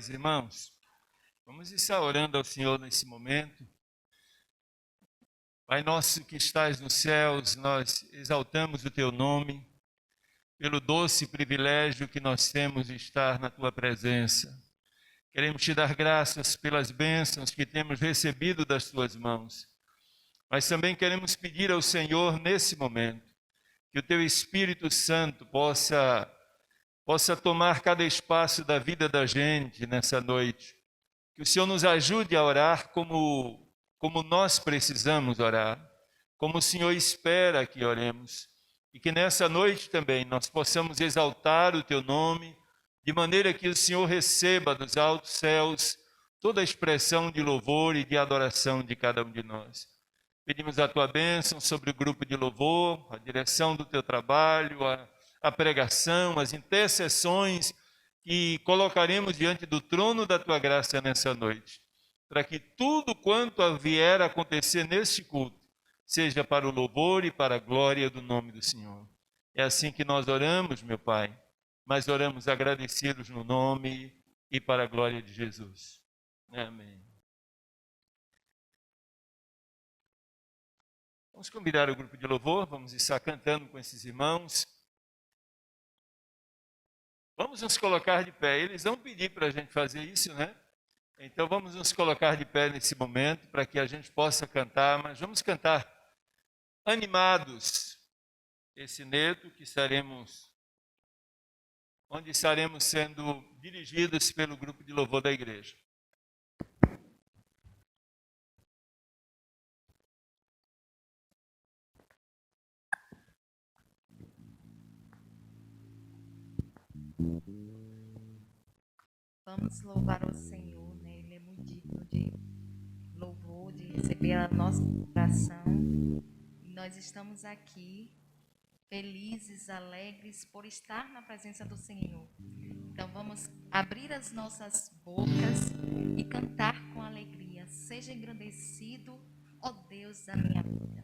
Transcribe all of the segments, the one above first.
paz, irmãos. Vamos estar orando ao Senhor nesse momento. Pai nosso que estás nos céus, nós exaltamos o teu nome, pelo doce privilégio que nós temos de estar na tua presença. Queremos te dar graças pelas bênçãos que temos recebido das tuas mãos. Mas também queremos pedir ao Senhor nesse momento, que o teu Espírito Santo possa tomar cada espaço da vida da gente nessa noite. Que o Senhor nos ajude a orar como nós precisamos orar, como o Senhor espera que oremos. E que nessa noite também nós possamos exaltar o teu nome, de maneira que o Senhor receba dos altos céus toda a expressão de louvor e de adoração de cada um de nós. Pedimos a tua bênção sobre o grupo de louvor, a direção do teu trabalho, a pregação, as intercessões que colocaremos diante do trono da tua graça nessa noite, para que tudo quanto vier a acontecer neste culto seja para o louvor e para a glória do nome do Senhor. É assim que nós oramos, meu Pai, mas oramos agradecidos no nome e para a glória de Jesus. Amém. Vamos convidar o grupo de louvor, vamos estar cantando com esses irmãos. Vamos nos colocar de pé. Eles vão pedir para a gente fazer isso, né? Então vamos nos colocar de pé nesse momento para que a gente possa cantar, mas vamos cantar animados esse neto onde estaremos sendo dirigidos pelo grupo de louvor da igreja. Vamos louvar o Senhor, né? Ele é muito digno de louvor, de receber a nossa oração. E nós estamos aqui felizes, alegres por estar na presença do Senhor. Então vamos abrir as nossas bocas e cantar com alegria. Seja engrandecido, ó Deus da minha vida.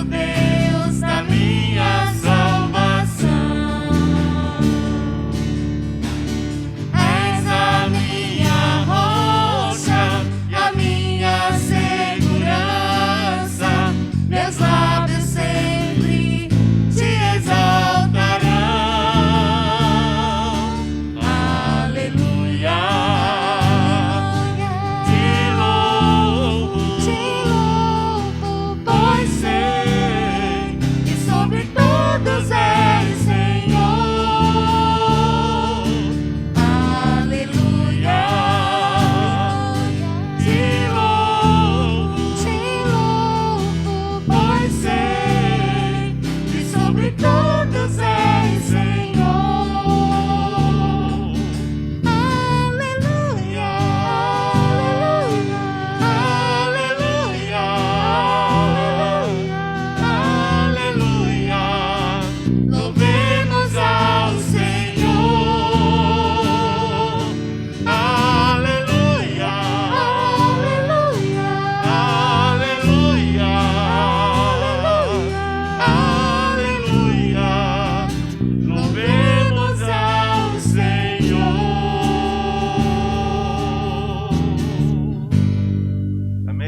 Deus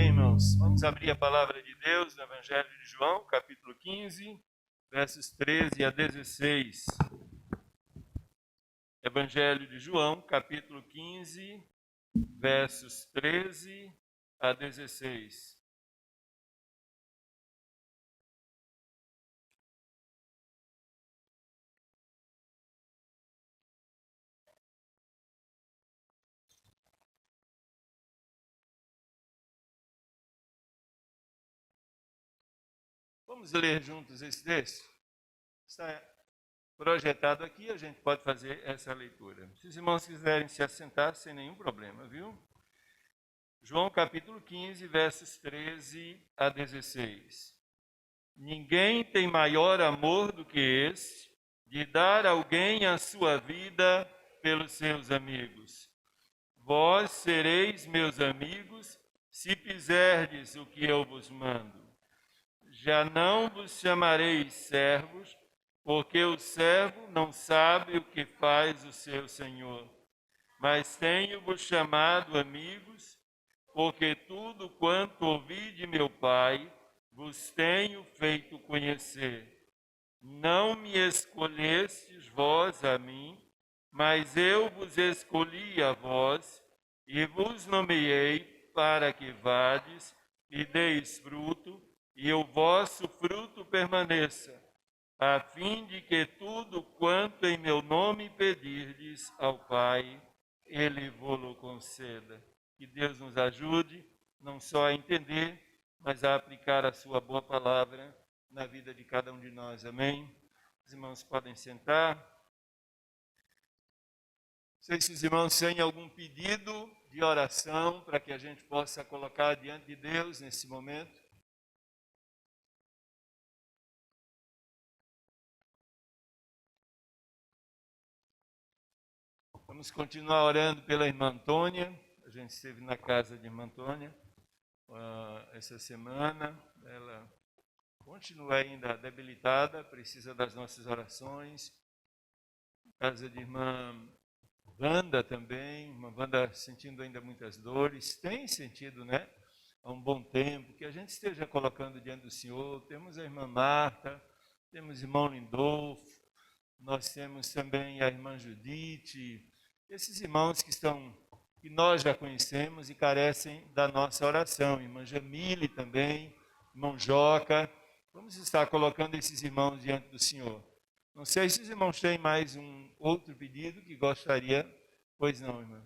Bem, irmãos, vamos abrir a palavra de Deus no Evangelho de João, capítulo 15, versos 13 a 16. Evangelho de João, capítulo 15, versos 13 a 16. Vamos ler juntos esse texto? Está projetado aqui, a gente pode fazer essa leitura. Se os irmãos quiserem se assentar, sem nenhum problema, viu? João capítulo 15, versos 13 a 16. Ninguém tem maior amor do que esse, de dar alguém a sua vida pelos seus amigos. Vós sereis meus amigos, se fizerdes o que eu vos mando. Já não vos chamareis servos, porque o servo não sabe o que faz o seu senhor. Mas tenho-vos chamado amigos, porque tudo quanto ouvi de meu Pai, vos tenho feito conhecer. Não me escolhestes vós a mim, mas eu vos escolhi a vós, e vos nomeei para que vades e deis fruto, e o vosso fruto permaneça, a fim de que tudo quanto em meu nome pedirdes ao Pai, Ele vô-lo conceda. Que Deus nos ajude, não só a entender, mas a aplicar a sua boa palavra na vida de cada um de nós. Amém? Os irmãos podem sentar. Não sei se os irmãos têm algum pedido de oração para que a gente possa colocar diante de Deus nesse momento. Vamos continuar orando pela irmã Antônia. A gente esteve na casa de irmã Antônia essa semana. Ela continua ainda debilitada, precisa das nossas orações. Casa de irmã Wanda também. Irmã Wanda sentindo ainda muitas dores. Tem sentido, né? Há um bom tempo. Que a gente esteja colocando diante do Senhor. Temos a irmã Marta, temos o irmão Lindolfo, nós temos também a irmã Judite. Esses irmãos que nós já conhecemos e carecem da nossa oração. Irmã Jamile também, irmão Joca. Vamos estar colocando esses irmãos diante do Senhor. Não sei se os irmãos têm mais um outro pedido que gostaria. Pois não, irmã.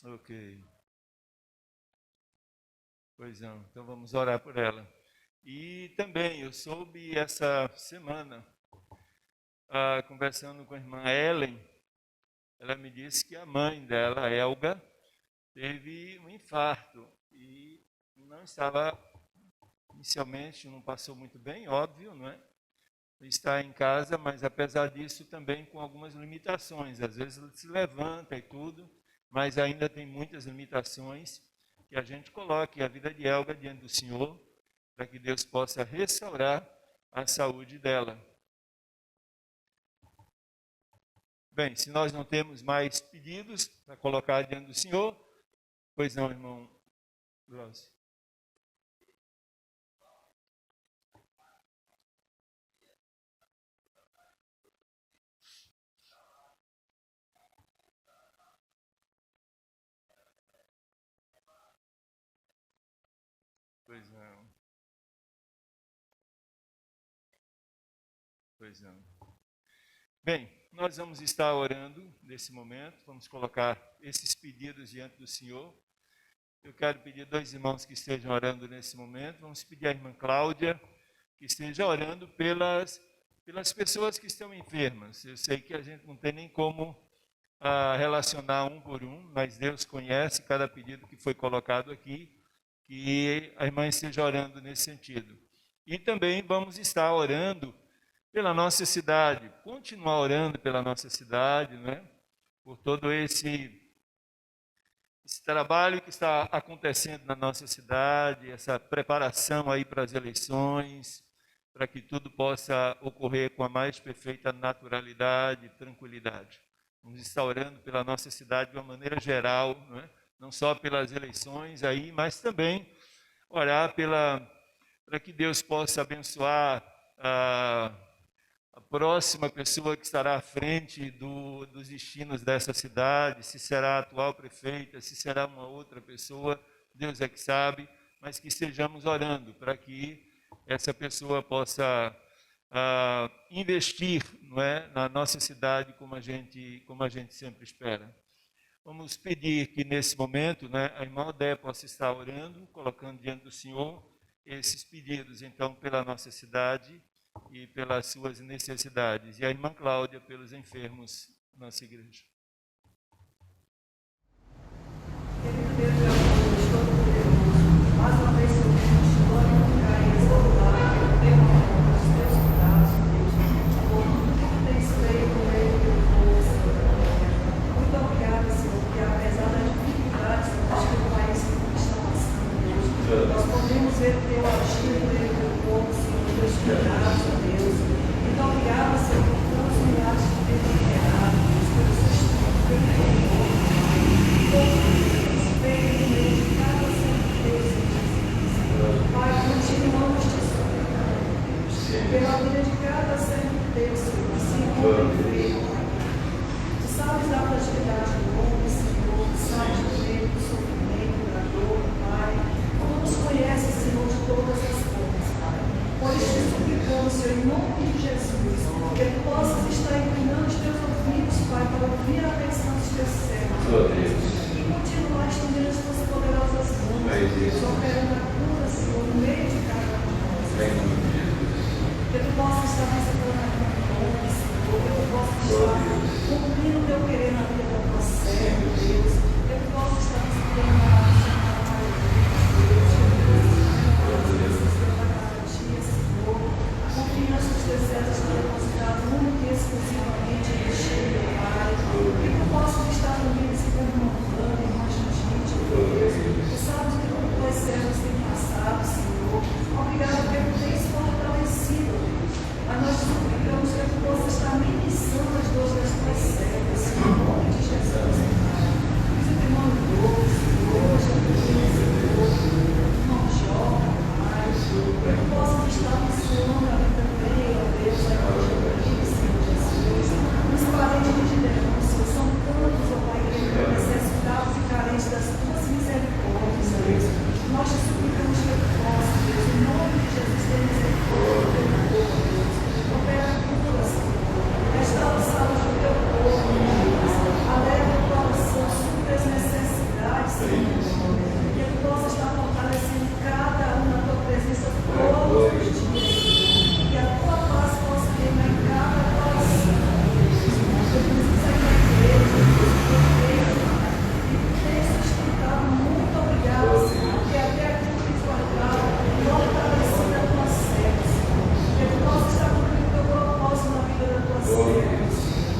Ok. Pois não, então vamos orar por ela. E também eu soube essa semana, conversando com a irmã Ellen, ela me disse que a mãe dela, Elga, teve um infarto e não estava, inicialmente não passou muito bem, óbvio, não é? Está em casa, mas apesar disso também com algumas limitações. Às vezes ela se levanta e tudo, mas ainda tem muitas limitações. Que a gente coloque a vida de Elga diante do Senhor, para que Deus possa restaurar a saúde dela. Bem, se nós não temos mais pedidos para colocar diante do Senhor, pois não, irmão Rossi. Pois não. Pois não. Bem, nós vamos estar orando nesse momento, vamos colocar esses pedidos diante do Senhor. Eu quero pedir dois irmãos que estejam orando nesse momento. Vamos pedir à irmã Cláudia que esteja orando pelas pessoas que estão enfermas. Eu sei que a gente não tem nem como relacionar um por um, mas Deus conhece cada pedido que foi colocado aqui, que a irmã esteja orando nesse sentido. E também vamos estar orando pela nossa cidade, continuar orando pela nossa cidade, né? Por todo esse trabalho que está acontecendo na nossa cidade, essa preparação aí para as eleições, para que tudo possa ocorrer com a mais perfeita naturalidade e tranquilidade. Vamos estar orando pela nossa cidade de uma maneira geral, não é? Não só pelas eleições aí, mas também orar para que Deus possa abençoar a próxima pessoa que estará à frente dos destinos dessa cidade, se será a atual prefeita, se será uma outra pessoa, Deus é que sabe, mas que estejamos orando para que essa pessoa possa investir, não é, na nossa cidade como a gente sempre espera. Vamos pedir que nesse momento, né, a irmã Odé possa estar orando, colocando diante do Senhor esses pedidos, então, pela nossa cidade e pelas suas necessidades. E a irmã Cláudia pelos enfermos da nossa igreja. Querido Deus e amor, todo-poderoso, mais uma vez subimos, glória e honra e exaltar o teu amor, os teus cuidados, Deus, por tudo que tu tens feito no meio do teu povo, Senhor. Muito obrigada, Senhor, que apesar das dificuldades que o país está passando, Deus, nós podemos ver o teu agir no meio do teu povo, Senhor, os teus cuidados, Deus. Muito obrigada, Senhor, por todos os milagres que tem liberado, Deus, pelo sustento, pelo amor, Pai, continuamos te suplicando, Deus, pela vida de cada servo teu, Senhor, assim como eu vejo, Pai. Tu sabes da fragilidade do homem, Senhor, tu sabes do medo, do sofrimento, da dor, Pai. Tu nos conheces, Senhor, de todas as coisas, Pai. Por isso te suplicamos, Senhor, em nome de Jesus, que tu possas estar inclinando os teus ouvidos, Pai, para ouvir a atenção dos teus servos, Deus. Continuar estendendo as tuas poderosas mãos, Deus, operando a cura, Senhor, no meio de cada um de nós. Que tu possas estar visitando a tua nome, Senhor, que tu possas estar cumprindo o teu querer na vida da tua serva, Deus. Que tu possas estar visitando a Deus, que tu possas estar a cada dia, Senhor, cumprindo as tuas desejos que têm depositado única e exclusivamente em ti, meu Pai. Que tu possas estar também se renovando, irmãos de gente, Deus. Tu sabes o que tuas servas têm passado, Senhor. Obrigado porque tu tens fortalecido, Deus. Mas nós te suplicamos que tu possas estar ministrando as dores das tuas servas, Senhor, em nome de Jesus, Pai. Visita o irmão Douglas, Senhor, Jesus, Senhor, irmão Joca, Pai. Que tu possas estar abençoando a vida também, ó Deus, a igreja, Senhor Jesus. Nos parentes de Gideão, Senhor, são tantos, ó Pai, necessitados e carentes das tuas misericórdias, Deus. Nós te suplicamos que tu possas, Deus, em nome de Jesus, ter misericórdia do teu povo, Deus. Opera a cura, Senhor. Restaura a saúde do teu povo, Deus. Alegra o coração, supre as necessidades, Senhor. Que tu possas estar fortalecendo cada um na tua presença todos os dias. Que a tua paz possa reinar em cada coração, Deus. Que precisa que a igreja, Deus, tem sustentado. Muito obrigada, Senhor, que até aqui tu tens guardado, fortalecendo a tua serva, Senhor. Que tu possas estar cumprindo o teu propósito na vida da tua serva, Senhor.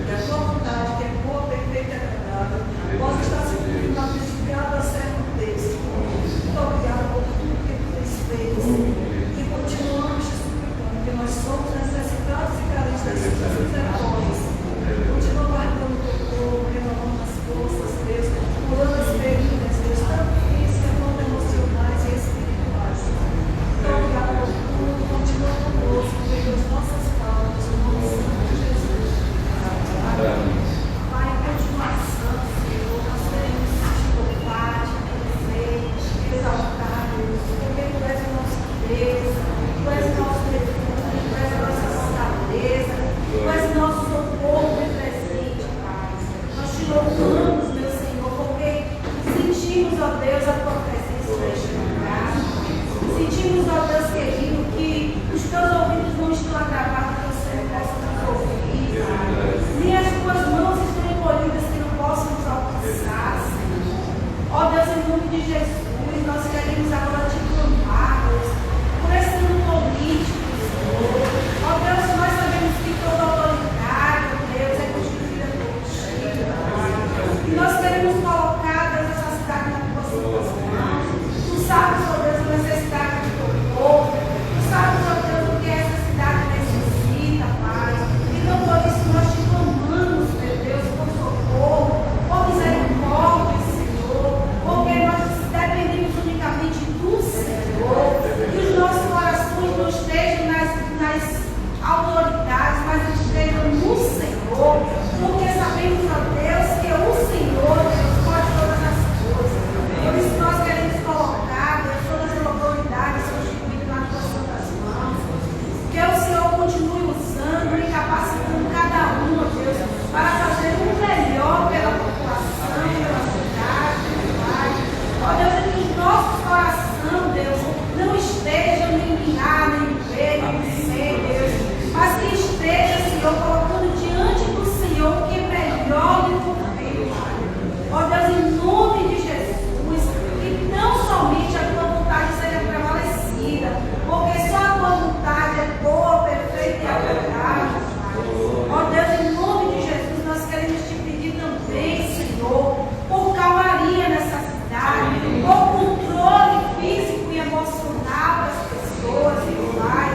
Que a tua vontade, que é boa, perfeita e agradável, possa estar se cumprindo na vida de cada servo teu, Senhor. Muito obrigada por tudo que tu tens feito, Senhor. E continuamos te suplicando, que nós somos necessitados e carentes das tuas misericórdias, Senhor. Continua guardando o teu povo, renovando as forças, Deus, curando as feridas, Deus, tanto físicas quanto emocionais e espirituais, Senhor. Muito obrigada por tudo, continua conosco, pegue as nossas palavras, no nome santo de Jesus. Amém. Pai, em continuação, Senhor, nós queremos te louvar, te agradecer, exaltar, Deus, porque tu és o nosso Deus, tu és o nosso refúgio, tu és a nossa fortaleza, tu és o nosso socorro e presente, Pai. Nós te louvamos, meu Senhor, porque sentimos, ó Deus, a tua presença neste lugar. Sentimos, ó Deus querido, que os teus ouvidos não estão agravados, que você possa nos ouvir, Pai. Nem as tuas mãos estão encolhidas que não possam nos alcançar, Senhor. Ó Deus, em nome de Jesus, nós queremos agora te clamar, Deus, por esse ano político, Senhor. Ó Deus, nós sabemos que toda autoridade, Deus, é constituída por ti, Pai. E nós queremos colocar, Deus, adivinhar, nem ver, nem ser, Deus, mas que esteja, Senhor, colocando diante do Senhor o que é melhor lhe convém, Pai. Ó Deus, em nome de Jesus, que não somente a tua vontade seja prevalecida, porque só a tua vontade é boa, perfeita e agradável, Pai. Ó Deus, em nome de Jesus, nós queremos te pedir também, Senhor, por calmaria nessa cidade, por controle físico e emocional das pessoas, meu Pai,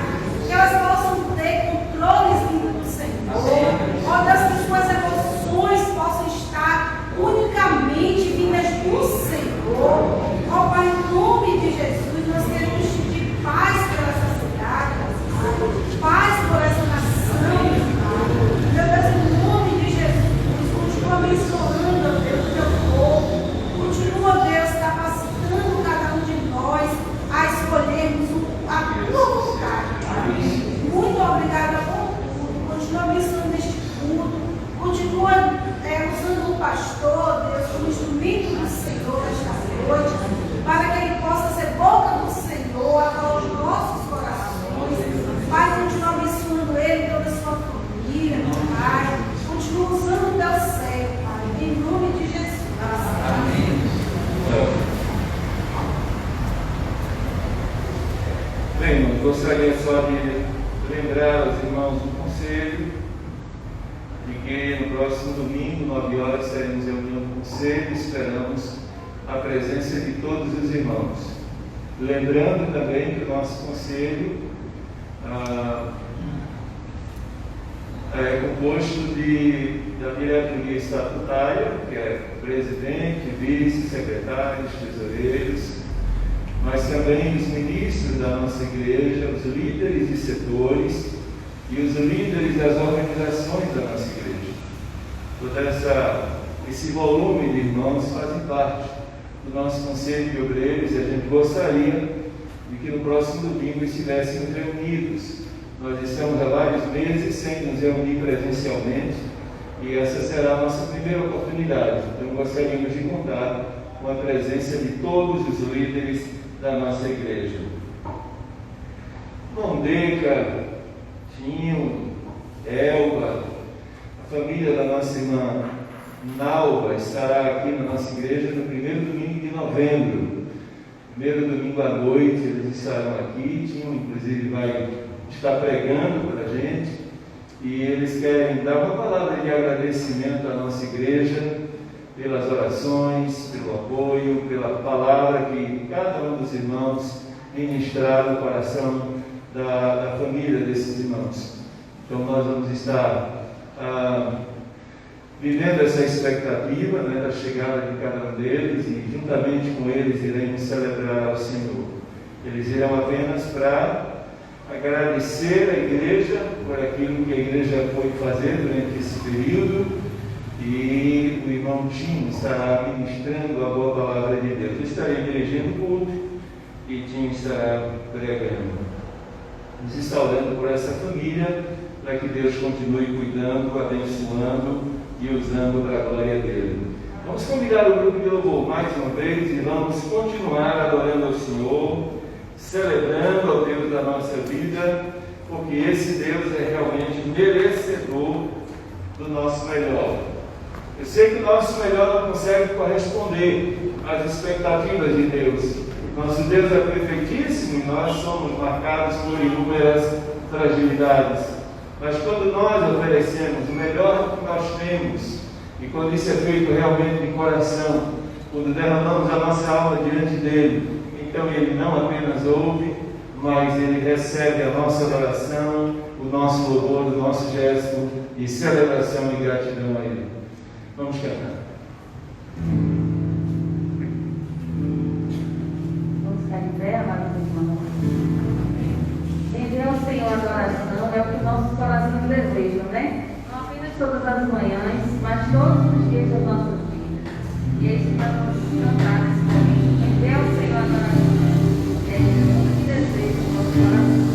que elas possam ter controles vindo do Senhor. Ó Deus, que suas emoções possam estar unicamente vindas do Senhor. Ó Pai, em nome de Jesus, nós queremos te pedir paz por essa cidade, paz por essa nação, meu Deus, em nome de Jesus, continua abençoando, ó Deus, o teu povo, continua, Deus, capacitando cada um de nós a escolhermos a tua vontade, Pai. Muito obrigada por tudo, continua abençoando este culto, continua usando o pastor, Deus, como instrumento do Senhor esta noite, para que ele possa ser boca do Senhor aos nossos corações. Pai, continua abençoando ele e toda a sua família, meu Pai. Continua usando o teu servo, Pai, em nome de Jesus. Amém. Bem, irmãos, gostaria só de lembrar os irmãos do conselho de que no próximo domingo, 9 horas, estaremos reunindo o conselho e esperamos a presença de todos os irmãos. Lembrando também que o nosso conselho é composto da diretoria estatutária, que é presidente, vice, secretários, tesoureiros, mas também os ministros da nossa igreja, os líderes de setores e os líderes das organizações da nossa igreja. Todo esse volume de irmãos fazem parte do nosso conselho de obreiros e a gente gostaria de que no próximo domingo estivéssemos reunidos. Nós estamos há vários meses sem nos reunir presencialmente e essa será a nossa primeira oportunidade. Então gostaríamos de contar com a presença de todos os líderes da nossa igreja. Mondeca, Tinho, Elba, a família da nossa irmã Nalva estará aqui na nossa igreja no primeiro domingo de novembro. Primeiro domingo à noite eles estarão aqui. Tinho, inclusive, vai estar pregando para a gente e eles querem dar uma palavra de agradecimento à nossa igreja pelas orações, pelo apoio, pela palavra que cada um dos irmãos ministrar no coração da família desses irmãos. Então nós vamos estar vivendo essa expectativa, né, da chegada de cada um deles e juntamente com eles iremos celebrar ao Senhor. Eles irão apenas para agradecer a igreja por aquilo que a igreja foi fazer durante esse período e o irmão Tim estará ministrando a boa palavra de Deus. Eu estarei dirigindo o culto e Tim estará pregando. Nos está orando por essa família para que Deus continue cuidando, abençoando e usando para a glória dele. Vamos convidar o grupo de louvor mais uma vez e vamos continuar adorando ao Senhor, celebrando ao Deus da nossa vida, porque esse Deus é realmente merecedor do nosso melhor. Eu sei que o nosso melhor não consegue corresponder às expectativas de Deus. Nosso Deus é perfeitíssimo e nós somos marcados por inúmeras fragilidades. Mas quando nós oferecemos o melhor que nós temos, e quando isso é feito realmente de coração, quando derramamos a nossa alma diante dele, então ele não apenas ouve, mas ele recebe a nossa adoração, o nosso louvor, o nosso gesto de celebração e gratidão a ele. Vamos cantar. Vamos ficar em pé, amados irmãos. Render ao Senhor a adoração é o que nossos corações desejam, né? Não apenas todas as manhãs, mas todos os dias das nossas vidas. E é isso que nós vamos cantar nesse momento. Render ao Senhor a adoração. É isso que deseja o nosso coração.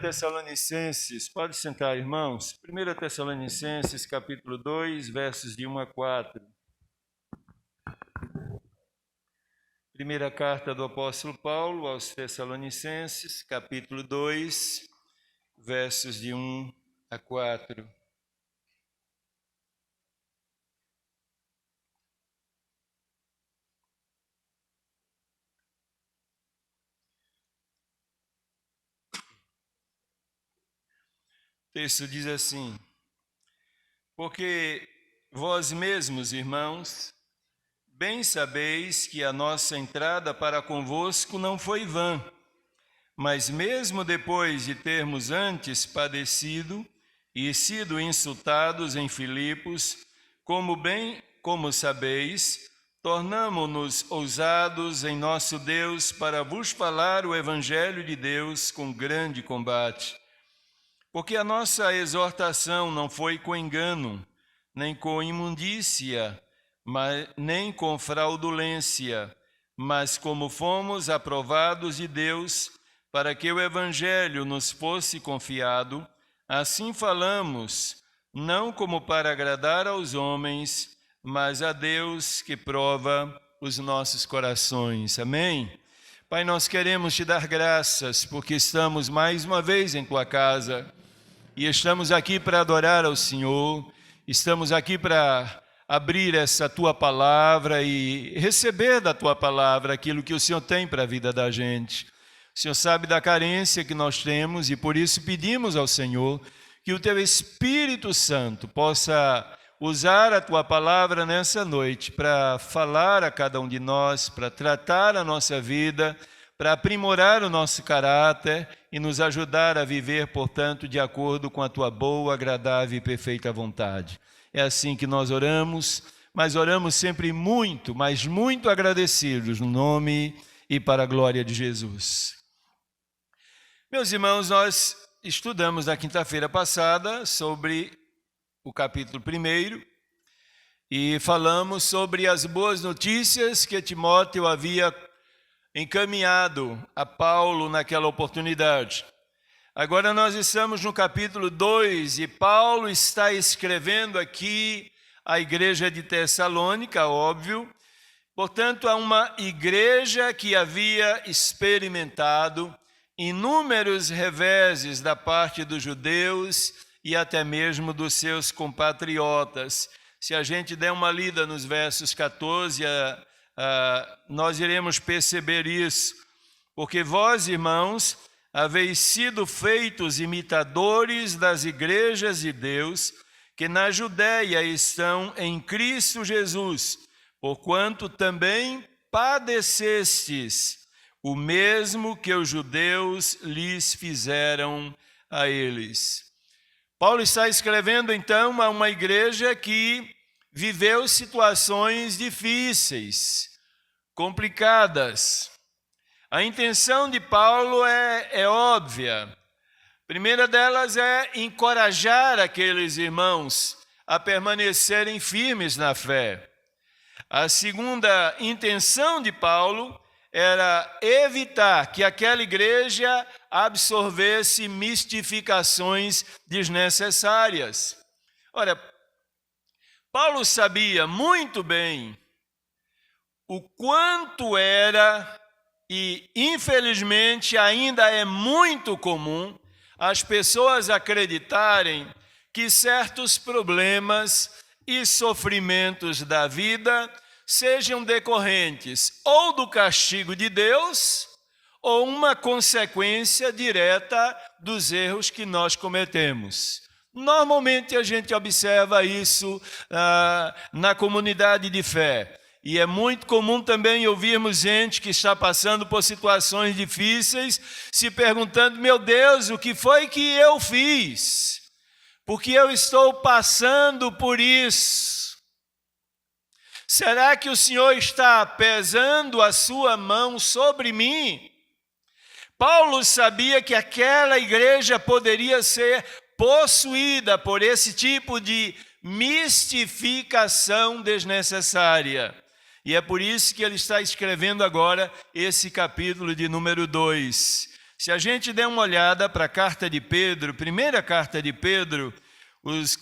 Tessalonicenses, pode sentar, irmãos. 1 Tessalonicenses, capítulo 2, versos de 1 a 4. Primeira carta do apóstolo Paulo aos Tessalonicenses, capítulo 2, versos de 1 a 4. O texto diz assim: porque vós mesmos, irmãos, bem sabeis que a nossa entrada para convosco não foi vã, mas mesmo depois de termos antes padecido e sido insultados em Filipos, como sabeis, tornamo-nos ousados em nosso Deus para vos falar o Evangelho de Deus com grande combate. Porque a nossa exortação não foi com engano, nem com imundícia, nem com fraudulência, mas como fomos aprovados de Deus, para que o Evangelho nos fosse confiado, assim falamos, não como para agradar aos homens, mas a Deus que prova os nossos corações. Amém? Pai, nós queremos te dar graças, porque estamos mais uma vez em tua casa, e estamos aqui para adorar ao Senhor, estamos aqui para abrir essa tua palavra e receber da tua palavra aquilo que o Senhor tem para a vida da gente. O Senhor sabe da carência que nós temos e por isso pedimos ao Senhor que o teu Espírito Santo possa usar a tua palavra nessa noite para falar a cada um de nós, para tratar a nossa vida, para aprimorar o nosso caráter e nos ajudar a viver, portanto, de acordo com a tua boa, agradável e perfeita vontade. É assim que nós oramos, mas oramos sempre muito, mas muito agradecidos no nome e para a glória de Jesus. Meus irmãos, nós estudamos na quinta-feira passada sobre o capítulo 1 e falamos sobre as boas notícias que Timóteo havia encaminhado a Paulo naquela oportunidade. Agora nós estamos no capítulo 2 e Paulo está escrevendo aqui à igreja de Tessalônica, óbvio. Portanto, a uma igreja que havia experimentado inúmeros reveses da parte dos judeus e até mesmo dos seus compatriotas. Se a gente der uma lida nos versos 14, nós iremos perceber isso. Porque vós, irmãos, haveis sido feitos imitadores das igrejas de Deus, que na Judéia estão em Cristo Jesus, porquanto também padecestes o mesmo que os judeus lhes fizeram a eles. Paulo está escrevendo então a uma igreja que viveu situações difíceis, complicadas. A intenção de Paulo é óbvia. A primeira delas é encorajar aqueles irmãos a permanecerem firmes na fé. A segunda intenção de Paulo era evitar que aquela igreja absorvesse mistificações desnecessárias. Ora, Paulo sabia muito bem o quanto era e, infelizmente, ainda é muito comum as pessoas acreditarem que certos problemas e sofrimentos da vida sejam decorrentes ou do castigo de Deus ou uma consequência direta dos erros que nós cometemos. Normalmente a gente observa isso na comunidade de fé. E é muito comum também ouvirmos gente que está passando por situações difíceis, se perguntando, meu Deus, o que foi que eu fiz? Porque eu estou passando por isso. Será que o Senhor está pesando a sua mão sobre mim? Paulo sabia que aquela igreja poderia ser possuída por esse tipo de mistificação desnecessária. E é por isso que ele está escrevendo agora esse capítulo de número 2. Se a gente der uma olhada para a carta de Pedro, primeira carta de Pedro,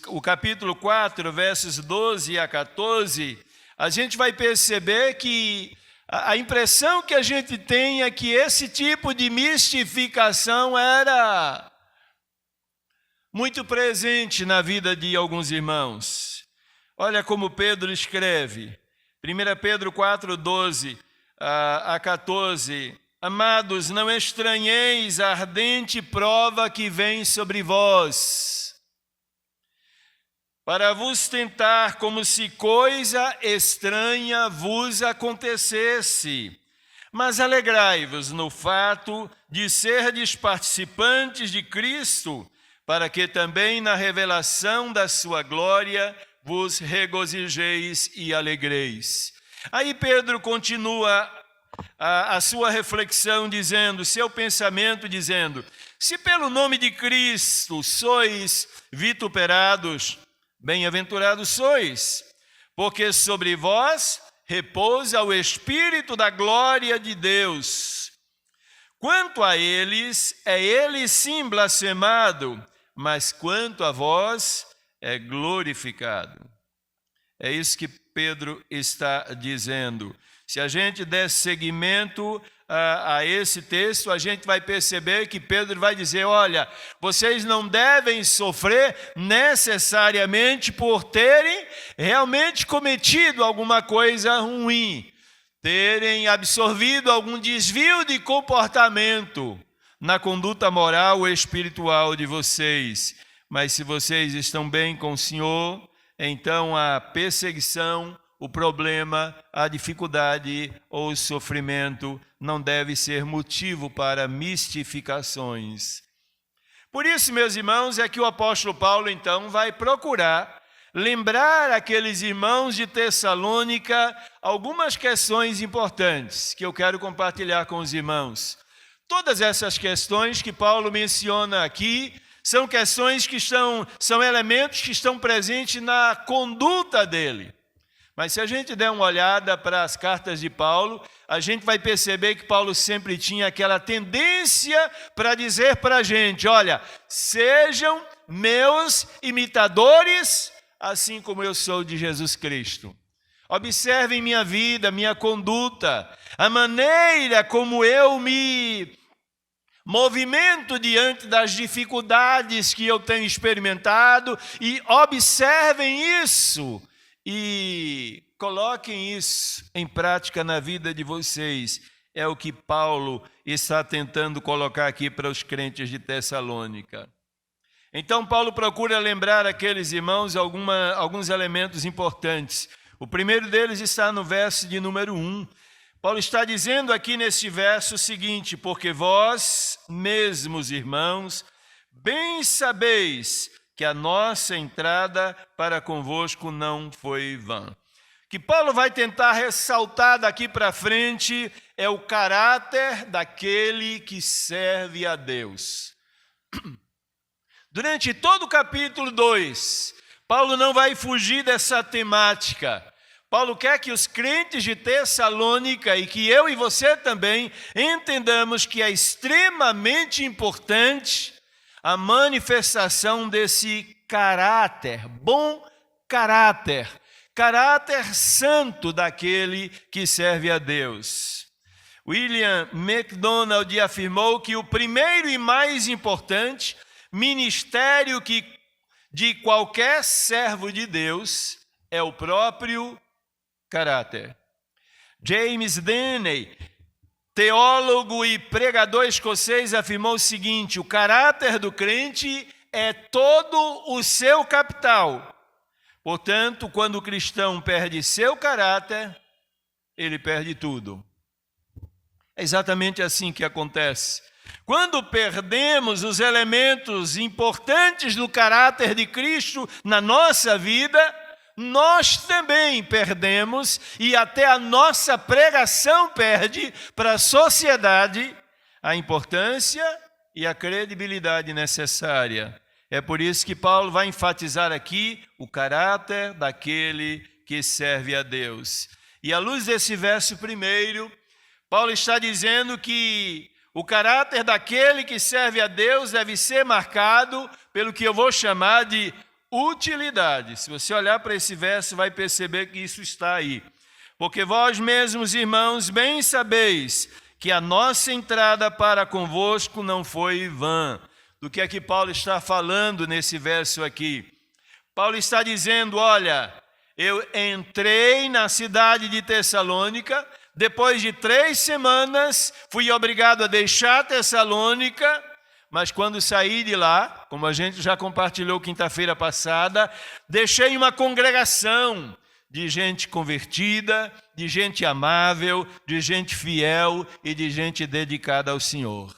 o capítulo 4, versos 12 a 14, a gente vai perceber que a impressão que a gente tem é que esse tipo de mistificação era muito presente na vida de alguns irmãos. Olha como Pedro escreve, 1 Pedro 4, 12 a 14. Amados, não estranheis a ardente prova que vem sobre vós, para vos tentar como se coisa estranha vos acontecesse. Mas alegrai-vos no fato de serdes participantes de Cristo, para que também na revelação da sua glória vos regozijeis e alegreis. Aí Pedro continua a sua reflexão dizendo, seu pensamento dizendo, se pelo nome de Cristo sois vituperados, bem-aventurados sois, porque sobre vós repousa o Espírito da glória de Deus. Quanto a eles, é ele sim blasfemado, mas quanto a vós, é glorificado. É isso que Pedro está dizendo. Se a gente der seguimento a esse texto, a gente vai perceber que Pedro vai dizer, olha, vocês não devem sofrer necessariamente por terem realmente cometido alguma coisa ruim, terem absorvido algum desvio de comportamento na conduta moral ou espiritual de vocês. Mas se vocês estão bem com o Senhor, então a perseguição, o problema, a dificuldade ou o sofrimento não deve ser motivo para mistificações. Por isso, meus irmãos, é que o apóstolo Paulo então vai procurar lembrar aqueles irmãos de Tessalônica algumas questões importantes que eu quero compartilhar com os irmãos. Todas essas questões que Paulo menciona aqui são questões que são elementos que estão presentes na conduta dele. Mas se a gente der uma olhada para as cartas de Paulo, a gente vai perceber que Paulo sempre tinha aquela tendência para dizer para a gente, olha, sejam meus imitadores, assim como eu sou de Jesus Cristo. Observem minha vida, minha conduta, a maneira como eu me movimento diante das dificuldades que eu tenho experimentado, e observem isso e coloquem isso em prática na vida de vocês. É o que Paulo está tentando colocar aqui para os crentes de Tessalônica. Então Paulo procura lembrar aqueles irmãos alguns elementos importantes. O primeiro deles está no verso de número 1. Paulo está dizendo aqui neste verso o seguinte: porque vós mesmos, irmãos, bem sabeis que a nossa entrada para convosco não foi vã. O que Paulo vai tentar ressaltar daqui para frente é o caráter daquele que serve a Deus. Durante todo o capítulo 2, Paulo não vai fugir dessa temática. Paulo quer que os crentes de Tessalônica, e que eu e você também, entendamos que é extremamente importante a manifestação desse caráter, bom caráter, caráter santo daquele que serve a Deus. William MacDonald afirmou que o primeiro e mais importante ministério de qualquer servo de Deus é o próprio caráter. James Denney, teólogo e pregador escocês, afirmou o seguinte: o caráter do crente é todo o seu capital. Portanto, quando o cristão perde seu caráter, ele perde tudo. É exatamente assim que acontece. Quando perdemos os elementos importantes do caráter de Cristo na nossa vida, nós também perdemos, e até a nossa pregação perde para a sociedade a importância e a credibilidade necessária. É por isso que Paulo vai enfatizar aqui o caráter daquele que serve a Deus. E à luz desse verso primeiro, Paulo está dizendo que o caráter daquele que serve a Deus deve ser marcado pelo que eu vou chamar de utilidade. Se você olhar para esse verso, vai perceber que isso está aí. Porque vós mesmos, irmãos, bem sabeis que a nossa entrada para convosco não foi vã. Do que é que Paulo está falando nesse verso aqui? Paulo está dizendo, olha, eu entrei na cidade de Tessalônica, depois de 3 semanas fui obrigado a deixar Tessalônica, mas quando saí de lá, como a gente já compartilhou quinta-feira passada, deixei uma congregação de gente convertida, de gente amável, de gente fiel e de gente dedicada ao Senhor.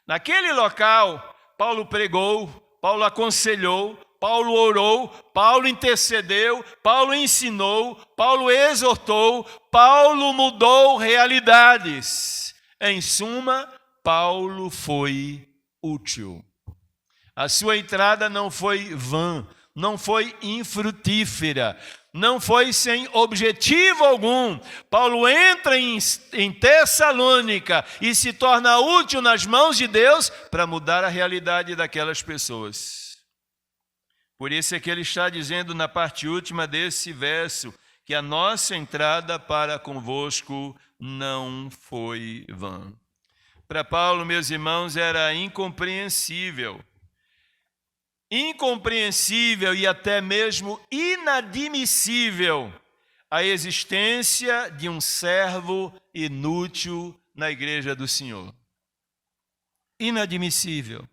Naquele local, Paulo pregou, Paulo aconselhou, Paulo orou, Paulo intercedeu, Paulo ensinou, Paulo exortou, Paulo mudou realidades. Em suma, Paulo foi útil. A sua entrada não foi vã, não foi infrutífera, não foi sem objetivo algum. Paulo entra em Tessalônica e se torna útil nas mãos de Deus para mudar a realidade daquelas pessoas. Por isso é que ele está dizendo na parte última desse verso que a nossa entrada para convosco não foi vã. Para Paulo, meus irmãos, era incompreensível e até mesmo inadmissível a existência de um servo inútil na igreja do Senhor. Inadmissível.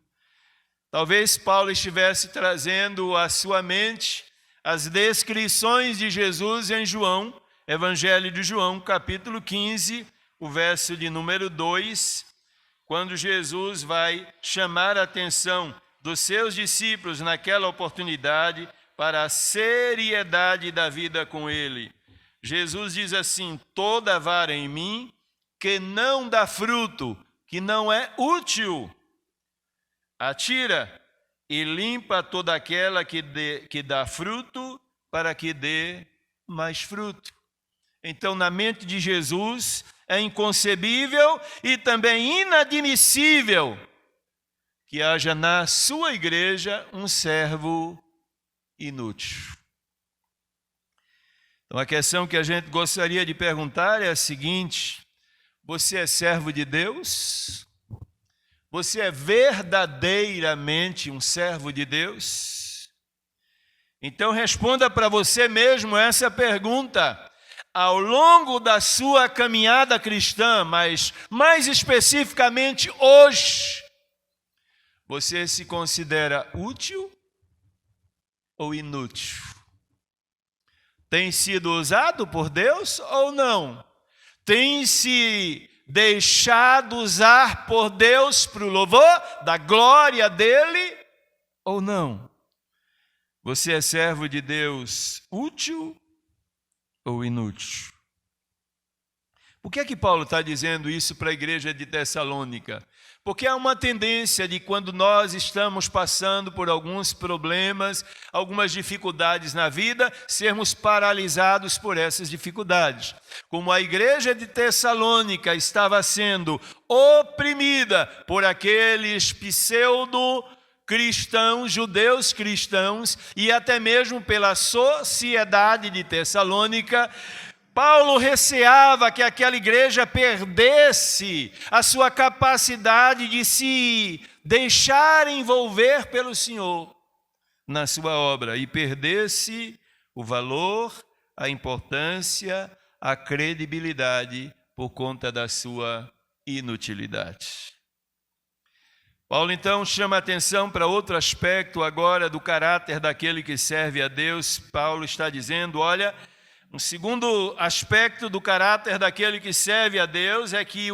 Talvez Paulo estivesse trazendo à sua mente as descrições de Jesus em João, Evangelho de João, capítulo 15, o verso de número 2, quando Jesus vai chamar a atenção dos seus discípulos naquela oportunidade para a seriedade da vida com ele. Jesus diz assim: toda vara em mim que não dá fruto, que não é útil, atira e limpa toda aquela que dá fruto, para que dê mais fruto. Então, na mente de Jesus, é inconcebível e também inadmissível que haja na sua igreja um servo inútil. Então, a questão que a gente gostaria de perguntar é a seguinte: você é servo de Deus? Você é verdadeiramente um servo de Deus? Então, responda para você mesmo essa pergunta. Ao longo da sua caminhada cristã, mas mais especificamente hoje, você se considera útil ou inútil? Tem sido usado por Deus ou não? Tem se deixado usar por Deus para o louvor da glória dele ou não? Você é servo de Deus útil ou inútil? Por que é que Paulo está dizendo isso para a igreja de Tessalônica? Porque há uma tendência de, quando nós estamos passando por alguns problemas, algumas dificuldades na vida, sermos paralisados por essas dificuldades. Como a igreja de Tessalônica estava sendo oprimida por aqueles pseudo-cristãos, judeus cristãos, e até mesmo pela sociedade de Tessalônica, Paulo receava que aquela igreja perdesse a sua capacidade de se deixar envolver pelo Senhor na sua obra e perdesse o valor, a importância, a credibilidade por conta da sua inutilidade. Paulo então chama a atenção para outro aspecto agora do caráter daquele que serve a Deus. Paulo está dizendo, olha, um segundo aspecto do caráter daquele que serve a Deus é que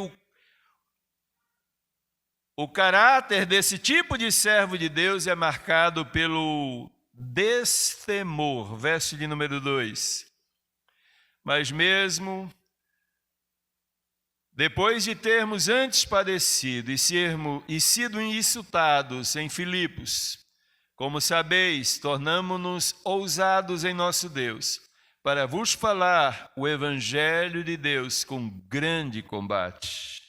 o caráter desse tipo de servo de Deus é marcado pelo destemor. Verso de número 2. Mas mesmo depois de termos antes padecido e sido insultados em Filipos, como sabeis, tornamo-nos ousados em nosso Deus, para vos falar o Evangelho de Deus com grande combate.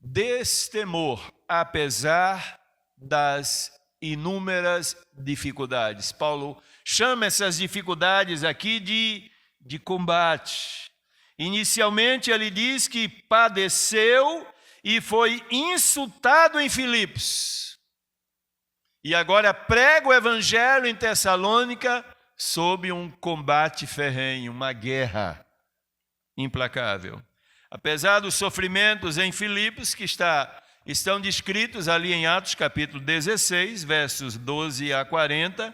Destemor, apesar das inúmeras dificuldades. Paulo chama essas dificuldades aqui de combate. Inicialmente ele diz que padeceu e foi insultado em Filipos. E agora prega o Evangelho em Tessalônica sob um combate ferrenho, uma guerra implacável. Apesar dos sofrimentos em Filipos, que estão descritos ali em Atos capítulo 16, versos 12 a 40,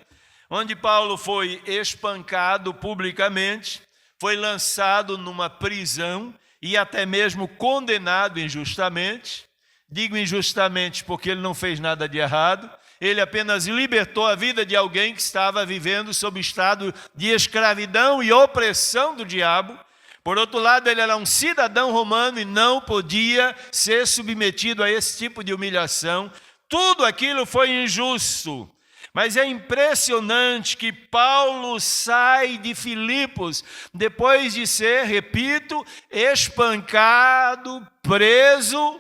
onde Paulo foi espancado publicamente, foi lançado numa prisão e até mesmo condenado injustamente. Digo injustamente porque ele não fez nada de errado. Ele apenas libertou a vida de alguém que estava vivendo sob estado de escravidão e opressão do diabo. Por outro lado, ele era um cidadão romano e não podia ser submetido a esse tipo de humilhação. Tudo aquilo foi injusto. Mas é impressionante que Paulo sai de Filipos depois de ser, repito, espancado, preso.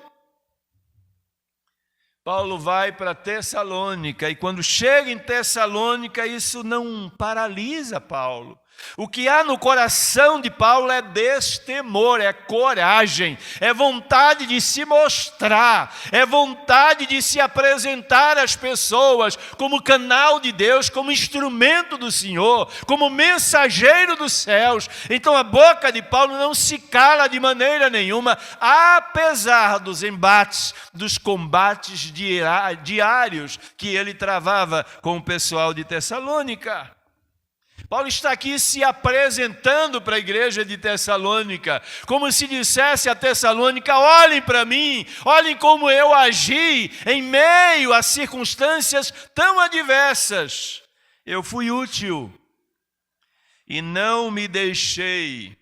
Paulo vai para Tessalônica e quando chega em Tessalônica, isso não paralisa Paulo. O que há no coração de Paulo é destemor, é coragem, é vontade de se mostrar, é vontade de se apresentar às pessoas como canal de Deus, como instrumento do Senhor, como mensageiro dos céus. Então a boca de Paulo não se cala de maneira nenhuma, apesar dos embates, dos combates diários que ele travava com o pessoal de Tessalônica. Paulo está aqui se apresentando para a igreja de Tessalônica, como se dissesse a Tessalônica: olhem para mim, olhem como eu agi em meio a circunstâncias tão adversas. Eu fui útil e não me deixei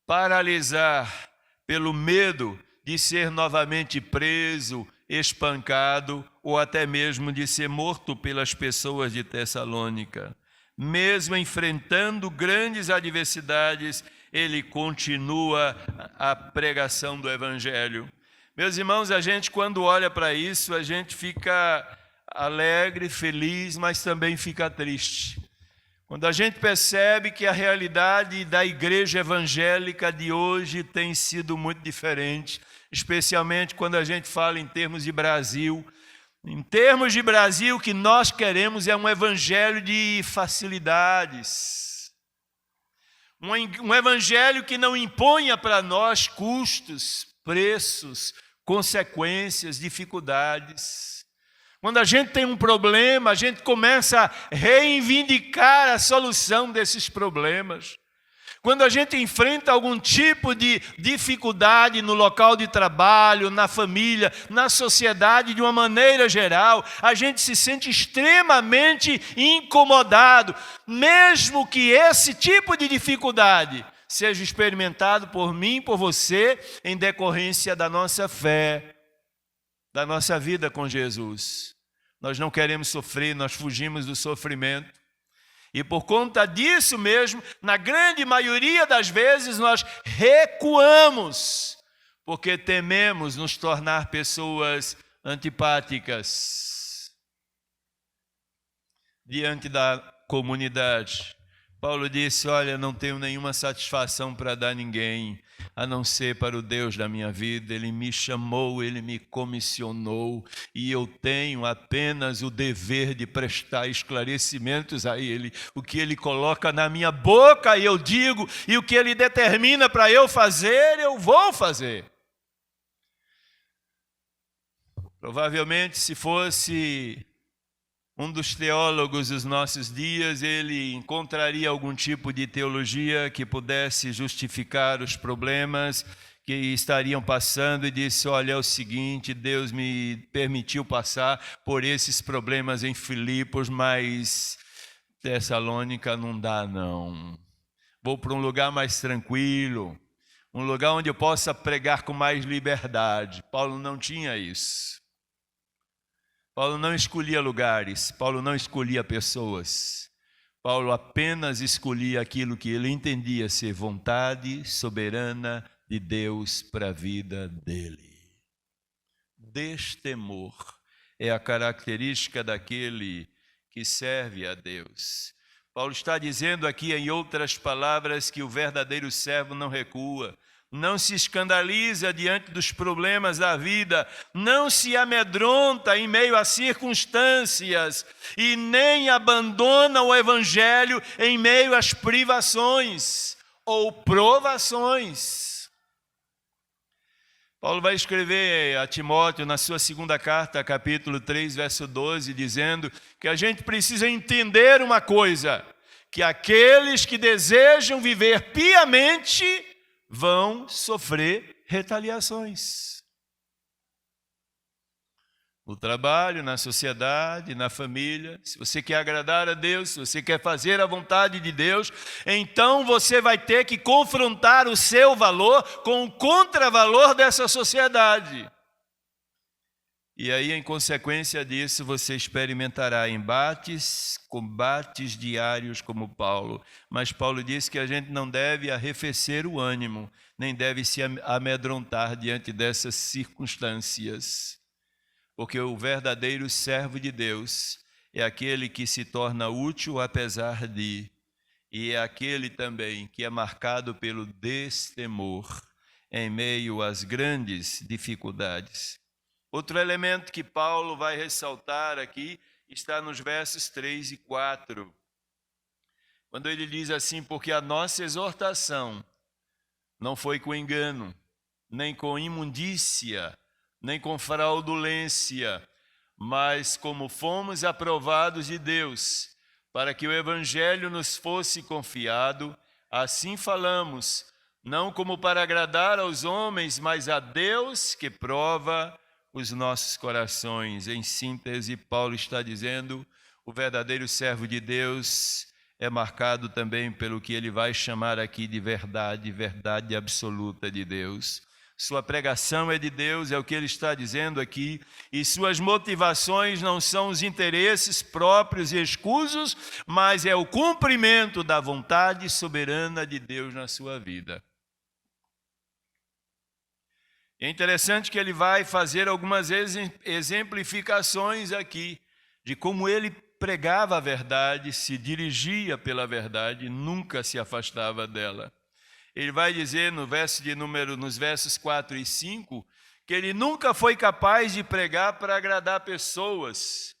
paralisar pelo medo de ser novamente preso, espancado ou até mesmo de ser morto pelas pessoas de Tessalônica. mesmo enfrentando grandes adversidades, ele continua a pregação do Evangelho. Meus irmãos, a gente quando olha para isso, a gente fica alegre, feliz, mas também fica triste. Quando a gente percebe que a realidade da igreja evangélica de hoje tem sido muito diferente, especialmente quando a gente fala em termos de Brasil. Em termos de Brasil, o que nós queremos é um evangelho de facilidades. Um evangelho que não imponha para nós custos, preços, consequências, dificuldades. Quando a gente tem um problema, a gente começa a reivindicar a solução desses problemas. Quando a gente enfrenta algum tipo de dificuldade no local de trabalho, na família, na sociedade, de uma maneira geral, a gente se sente extremamente incomodado, mesmo que esse tipo de dificuldade seja experimentado por mim, por você, em decorrência da nossa fé, da nossa vida com Jesus. Nós não queremos sofrer, nós fugimos do sofrimento. E por conta disso mesmo, na grande maioria das vezes, nós recuamos, porque tememos nos tornar pessoas antipáticas diante da comunidade. Paulo disse, olha, não tenho nenhuma satisfação para dar a ninguém, a não ser para o Deus da minha vida. Ele me chamou, Ele me comissionou, e eu tenho apenas o dever de prestar esclarecimentos a Ele. O que Ele coloca na minha boca, eu digo, e o que Ele determina para eu fazer, eu vou fazer. Provavelmente, se fosse um dos teólogos dos nossos dias, ele encontraria algum tipo de teologia que pudesse justificar os problemas que estariam passando e disse, olha, é o seguinte, Deus me permitiu passar por esses problemas em Filipos, mas Tessalônica não dá não. Vou para um lugar mais tranquilo, um lugar onde eu possa pregar com mais liberdade. Paulo não tinha isso. Paulo não escolhia lugares, Paulo não escolhia pessoas. Paulo apenas escolhia aquilo que ele entendia ser vontade soberana de Deus para a vida dele. Destemor é a característica daquele que serve a Deus. Paulo está dizendo aqui, em outras palavras, que o verdadeiro servo não recua, não se escandaliza diante dos problemas da vida, não se amedronta em meio a circunstâncias e nem abandona o evangelho em meio às privações ou provações. Paulo vai escrever a Timóteo na sua segunda carta, capítulo 3, verso 12, dizendo que a gente precisa entender uma coisa, que aqueles que desejam viver piamente vão sofrer retaliações. No trabalho, na sociedade, na família. Se você quer agradar a Deus, se você quer fazer a vontade de Deus, então você vai ter que confrontar o seu valor com o contravalor dessa sociedade. E aí, em consequência disso, você experimentará embates, combates diários como Paulo. Mas Paulo diz que a gente não deve arrefecer o ânimo, nem deve se amedrontar diante dessas circunstâncias. Porque o verdadeiro servo de Deus é aquele que se torna útil apesar de, e é aquele também que é marcado pelo destemor em meio às grandes dificuldades. Outro elemento que Paulo vai ressaltar aqui está nos versos 3 e 4. Quando ele diz assim, porque a nossa exortação não foi com engano, nem com imundícia, nem com fraudulência, mas como fomos aprovados de Deus, para que o evangelho nos fosse confiado, assim falamos, não como para agradar aos homens, mas a Deus que prova os nossos corações. Em síntese, Paulo está dizendo, o verdadeiro servo de Deus é marcado também pelo que ele vai chamar aqui de verdade, verdade absoluta de Deus. Sua pregação é de Deus, é o que ele está dizendo aqui, e suas motivações não são os interesses próprios e escusos, mas é o cumprimento da vontade soberana de Deus na sua vida. É interessante que ele vai fazer algumas exemplificações aqui de como ele pregava a verdade, se dirigia pela verdade, nunca se afastava dela. Ele vai dizer nos versos 4 e 5, que ele nunca foi capaz de pregar para agradar pessoas,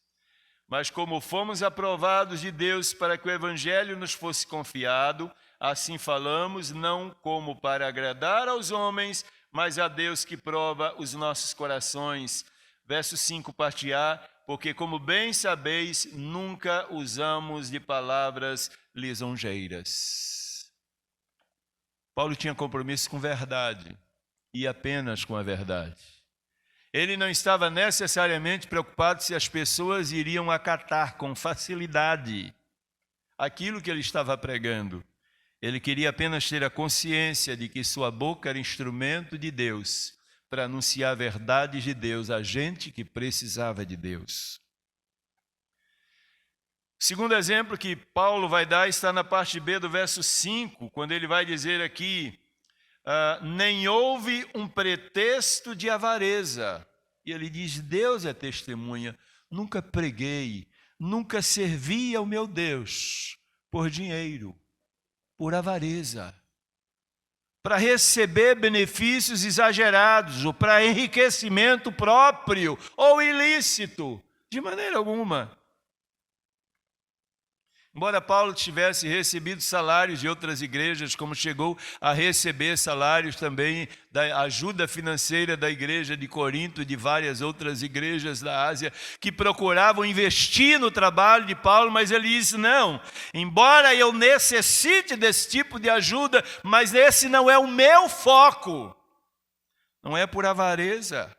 mas como fomos aprovados de Deus para que o evangelho nos fosse confiado, assim falamos, não como para agradar aos homens, mas a Deus que prova os nossos corações. Verso 5, parte A, porque como bem sabeis, nunca usamos de palavras lisonjeiras. Paulo tinha compromisso com verdade e apenas com a verdade. Ele não estava necessariamente preocupado se as pessoas iriam acatar com facilidade aquilo que ele estava pregando. Ele queria apenas ter a consciência de que sua boca era instrumento de Deus para anunciar a verdade de Deus a gente que precisava de Deus. O segundo exemplo que Paulo vai dar está na parte B do verso 5, quando ele vai dizer aqui, nem houve um pretexto de avareza. E ele diz, Deus é testemunha, nunca preguei, nunca servi ao meu Deus por dinheiro, por avareza, para receber benefícios exagerados, ou para enriquecimento próprio ou ilícito, de maneira alguma. Embora Paulo tivesse recebido salários de outras igrejas, como chegou a receber salários também da ajuda financeira da igreja de Corinto e de várias outras igrejas da Ásia, que procuravam investir no trabalho de Paulo, mas ele disse, não, embora eu necessite desse tipo de ajuda, mas esse não é o meu foco, não é por avareza.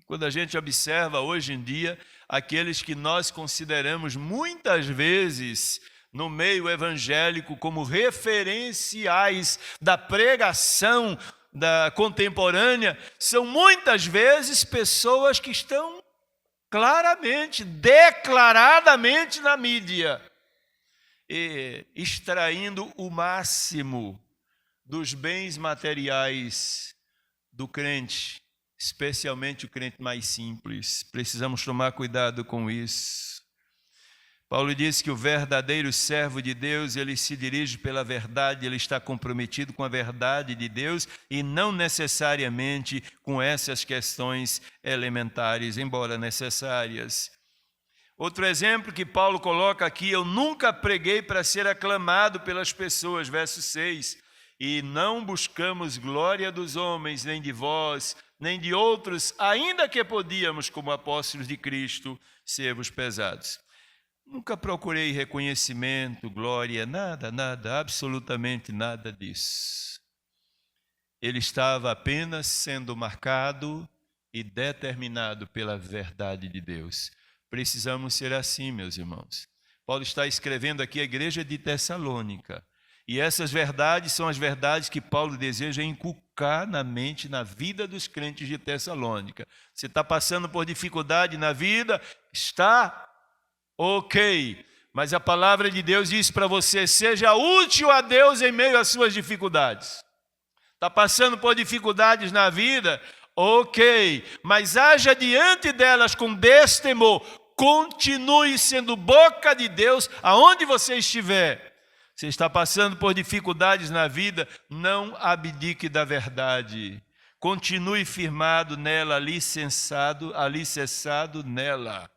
Quando a gente observa hoje em dia, aqueles que nós consideramos muitas vezes no meio evangélico como referenciais da pregação da contemporânea, são muitas vezes pessoas que estão claramente, declaradamente na mídia, extraindo o máximo dos bens materiais do crente, especialmente o crente mais simples. Precisamos tomar cuidado com isso. Paulo diz que o verdadeiro servo de Deus, ele se dirige pela verdade, ele está comprometido com a verdade de Deus e não necessariamente com essas questões elementares, embora necessárias. Outro exemplo que Paulo coloca aqui, eu nunca preguei para ser aclamado pelas pessoas, verso 6, e não buscamos glória dos homens, nem de vós, nem de outros, ainda que podíamos, como apóstolos de Cristo, sermos pesados. Nunca procurei reconhecimento, glória, nada, absolutamente nada disso. Ele estava apenas sendo marcado e determinado pela verdade de Deus. Precisamos ser assim, meus irmãos. Paulo está escrevendo aqui a igreja de Tessalônica. E essas verdades são as verdades que Paulo deseja inculcar na mente, na vida dos crentes de Tessalônica. Você está passando por dificuldade na vida? Está ok. Mas a palavra de Deus diz para você, seja útil a Deus em meio às suas dificuldades. Está passando por dificuldades na vida? Ok. Mas haja diante delas com destemor. Continue sendo boca de Deus aonde você estiver. Você está passando por dificuldades na vida, não abdique da verdade. Continue firmado nela, alicerçado nela.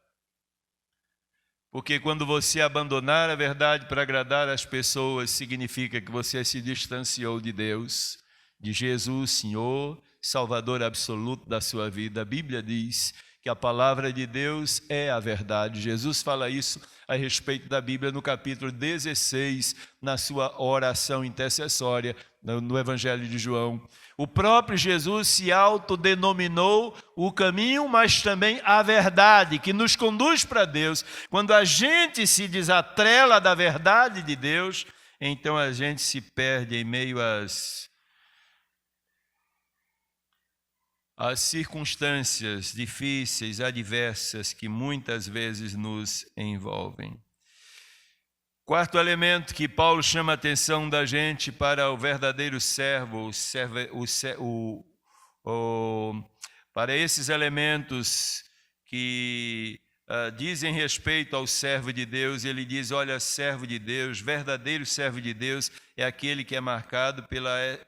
Porque quando você abandonar a verdade para agradar as pessoas, significa que você se distanciou de Deus, de Jesus, Senhor, Salvador absoluto da sua vida. A Bíblia diz que a palavra de Deus é a verdade. Jesus fala isso a respeito da Bíblia no capítulo 16, na sua oração intercessória, no Evangelho de João. O próprio Jesus se autodenominou o caminho, mas também a verdade, que nos conduz para Deus. Quando a gente se desatrela da verdade de Deus, então a gente se perde em meio às circunstâncias difíceis, adversas que muitas vezes nos envolvem. Quarto elemento que Paulo chama a atenção da gente para o verdadeiro servo, para esses elementos que dizem respeito ao servo de Deus. Ele diz: olha, servo de Deus, verdadeiro servo de Deus é aquele que é marcado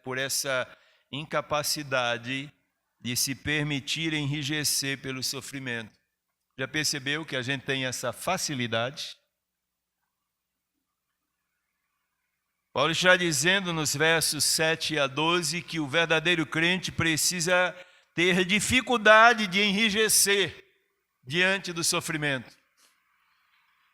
por essa incapacidade de se permitir enrijecer pelo sofrimento. Já percebeu que a gente tem essa facilidade? Paulo está dizendo nos versos 7 a 12 que o verdadeiro crente precisa ter dificuldade de enrijecer diante do sofrimento.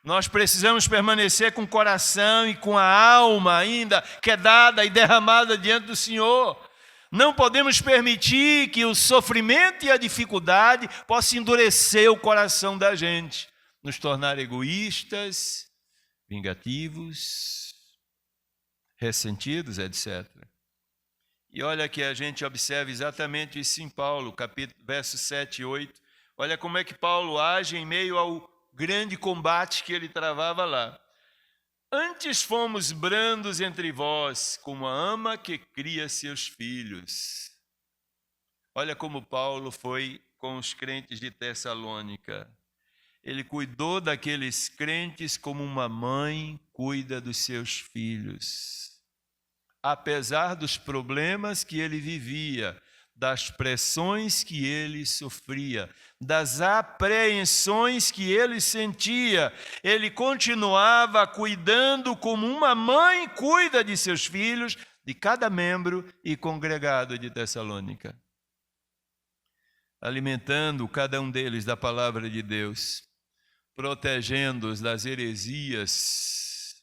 Nós precisamos permanecer com o coração e com a alma ainda quedada e derramada diante do Senhor. Não podemos permitir que o sofrimento e a dificuldade possam endurecer o coração da gente, nos tornar egoístas, vingativos, ressentidos, etc. E olha que a gente observa exatamente isso em Paulo, versos 7 e 8. Olha como é que Paulo age em meio ao grande combate que ele travava lá. Antes fomos brandos entre vós, como a ama que cria seus filhos. Olha como Paulo foi com os crentes de Tessalônica. Ele cuidou daqueles crentes como uma mãe cuida dos seus filhos. Apesar dos problemas que ele vivia, das pressões que ele sofria, das apreensões que ele sentia, ele continuava cuidando como uma mãe cuida de seus filhos, de cada membro e congregado de Tessalônica, alimentando cada um deles da palavra de Deus, protegendo-os das heresias,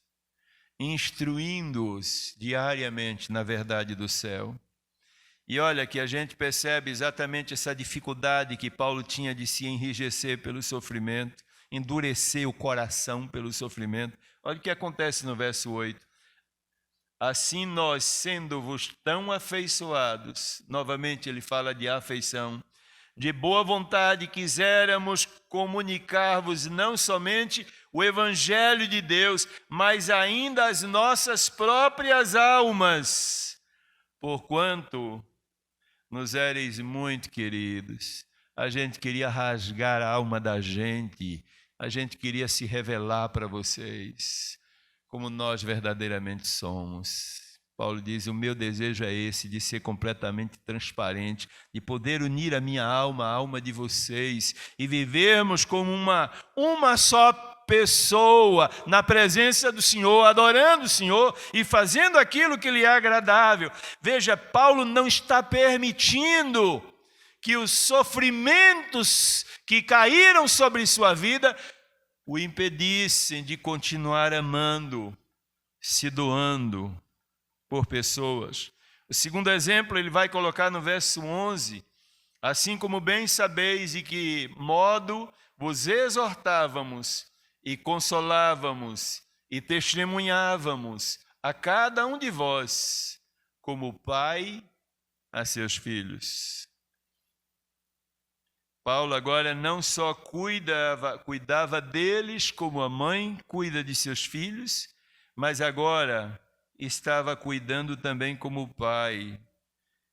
instruindo-os diariamente na verdade do céu. E olha que a gente percebe exatamente essa dificuldade que Paulo tinha de se enrijecer pelo sofrimento, endurecer o coração pelo sofrimento. Olha o que acontece no verso 8. Assim nós, sendo-vos tão afeiçoados, novamente ele fala de afeição, de boa vontade quiséramos comunicar-vos não somente o Evangelho de Deus, mas ainda as nossas próprias almas, porquanto nos éreis muito queridos. A gente queria rasgar a alma da gente, a gente queria se revelar para vocês, como nós verdadeiramente somos. Paulo diz: o meu desejo é esse, de ser completamente transparente, de poder unir a minha alma à alma de vocês e vivermos como uma só pessoa na presença do Senhor, adorando o Senhor e fazendo aquilo que lhe é agradável. Veja, Paulo não está permitindo que os sofrimentos que caíram sobre sua vida o impedissem de continuar amando, se doando por pessoas. O segundo exemplo ele vai colocar no verso 11. Assim como bem sabeis de que modo vos exortávamos e consolávamos e testemunhávamos a cada um de vós, como pai a seus filhos. Paulo agora não só cuidava deles como a mãe cuida de seus filhos, mas agora estava cuidando também como pai.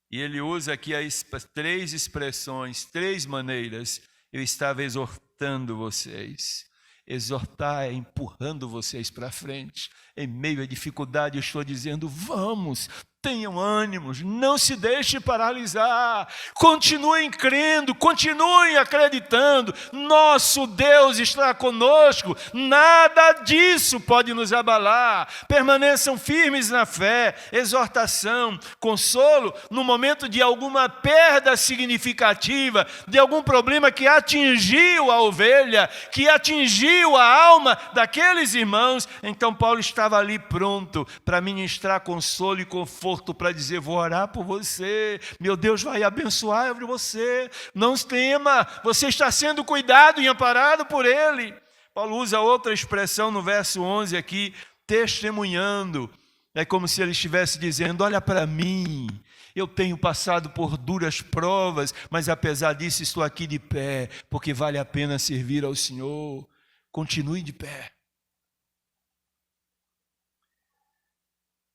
E ele usa aqui as três expressões, três maneiras. Eu estava exortando vocês. Exortar é empurrando vocês para frente. Em meio à dificuldade, eu estou dizendo: vamos, tenham ânimos, não se deixe paralisar, continuem crendo, continuem acreditando, nosso Deus está conosco, nada disso pode nos abalar. Permaneçam firmes na fé, exortação, consolo no momento de alguma perda significativa, de algum problema que atingiu a ovelha, que atingiu a alma daqueles irmãos. Então Paulo estava ali pronto para ministrar consolo e conforto, para dizer: vou orar por você, meu Deus vai abençoar você, não tema, você está sendo cuidado e amparado por Ele. Paulo usa outra expressão no verso 11 aqui, testemunhando. É como se ele estivesse dizendo: olha para mim, Eu tenho passado por duras provas, mas apesar disso estou aqui de pé, porque vale a pena servir ao Senhor. Continue de pé.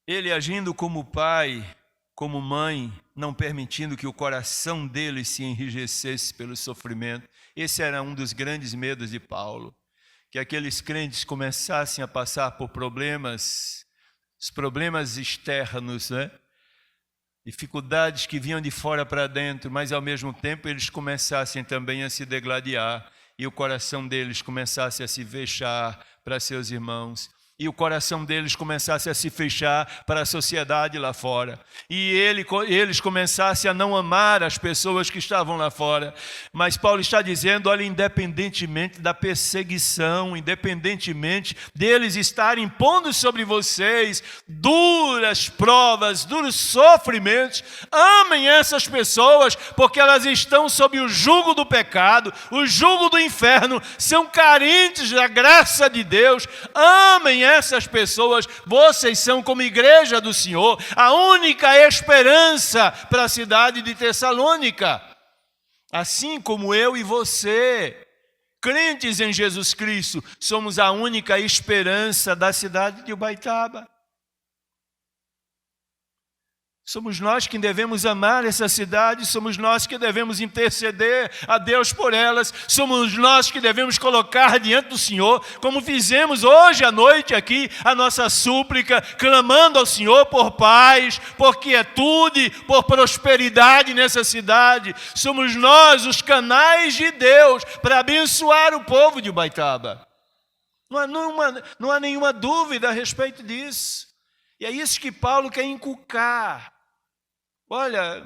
Ele agindo como pai, como mãe, não permitindo que o coração dele se enrijecesse pelo sofrimento. Esse era um dos grandes medos de Paulo, que aqueles crentes começassem a passar por problemas, os problemas externos, né? Dificuldades que vinham de fora para dentro, mas ao mesmo tempo eles começassem também a se degladiar e o coração deles começasse a se fechar para seus irmãos. E o coração deles começasse a se fechar para a sociedade lá fora. E eles começassem a não amar as pessoas que estavam lá fora. Mas Paulo está dizendo, olha, independentemente da perseguição, independentemente deles estarem impondo sobre vocês duras provas, duros sofrimentos, amem essas pessoas, porque elas estão sob o jugo do pecado, o jugo do inferno, são carentes da graça de Deus, amem essas pessoas. Vocês são, como igreja do Senhor, a única esperança para a cidade de Tessalônica. Assim como eu e você, crentes em Jesus Cristo, somos a única esperança da cidade de Ubaitaba. Somos nós que devemos amar essa cidade, somos nós que devemos interceder a Deus por elas, somos nós que devemos colocar diante do Senhor, como fizemos hoje à noite aqui, a nossa súplica, clamando ao Senhor por paz, por quietude, por prosperidade nessa cidade. Somos nós os canais de Deus para abençoar o povo de Ubaitaba. Não há nenhuma dúvida a respeito disso. E é isso que Paulo quer inculcar. Olha,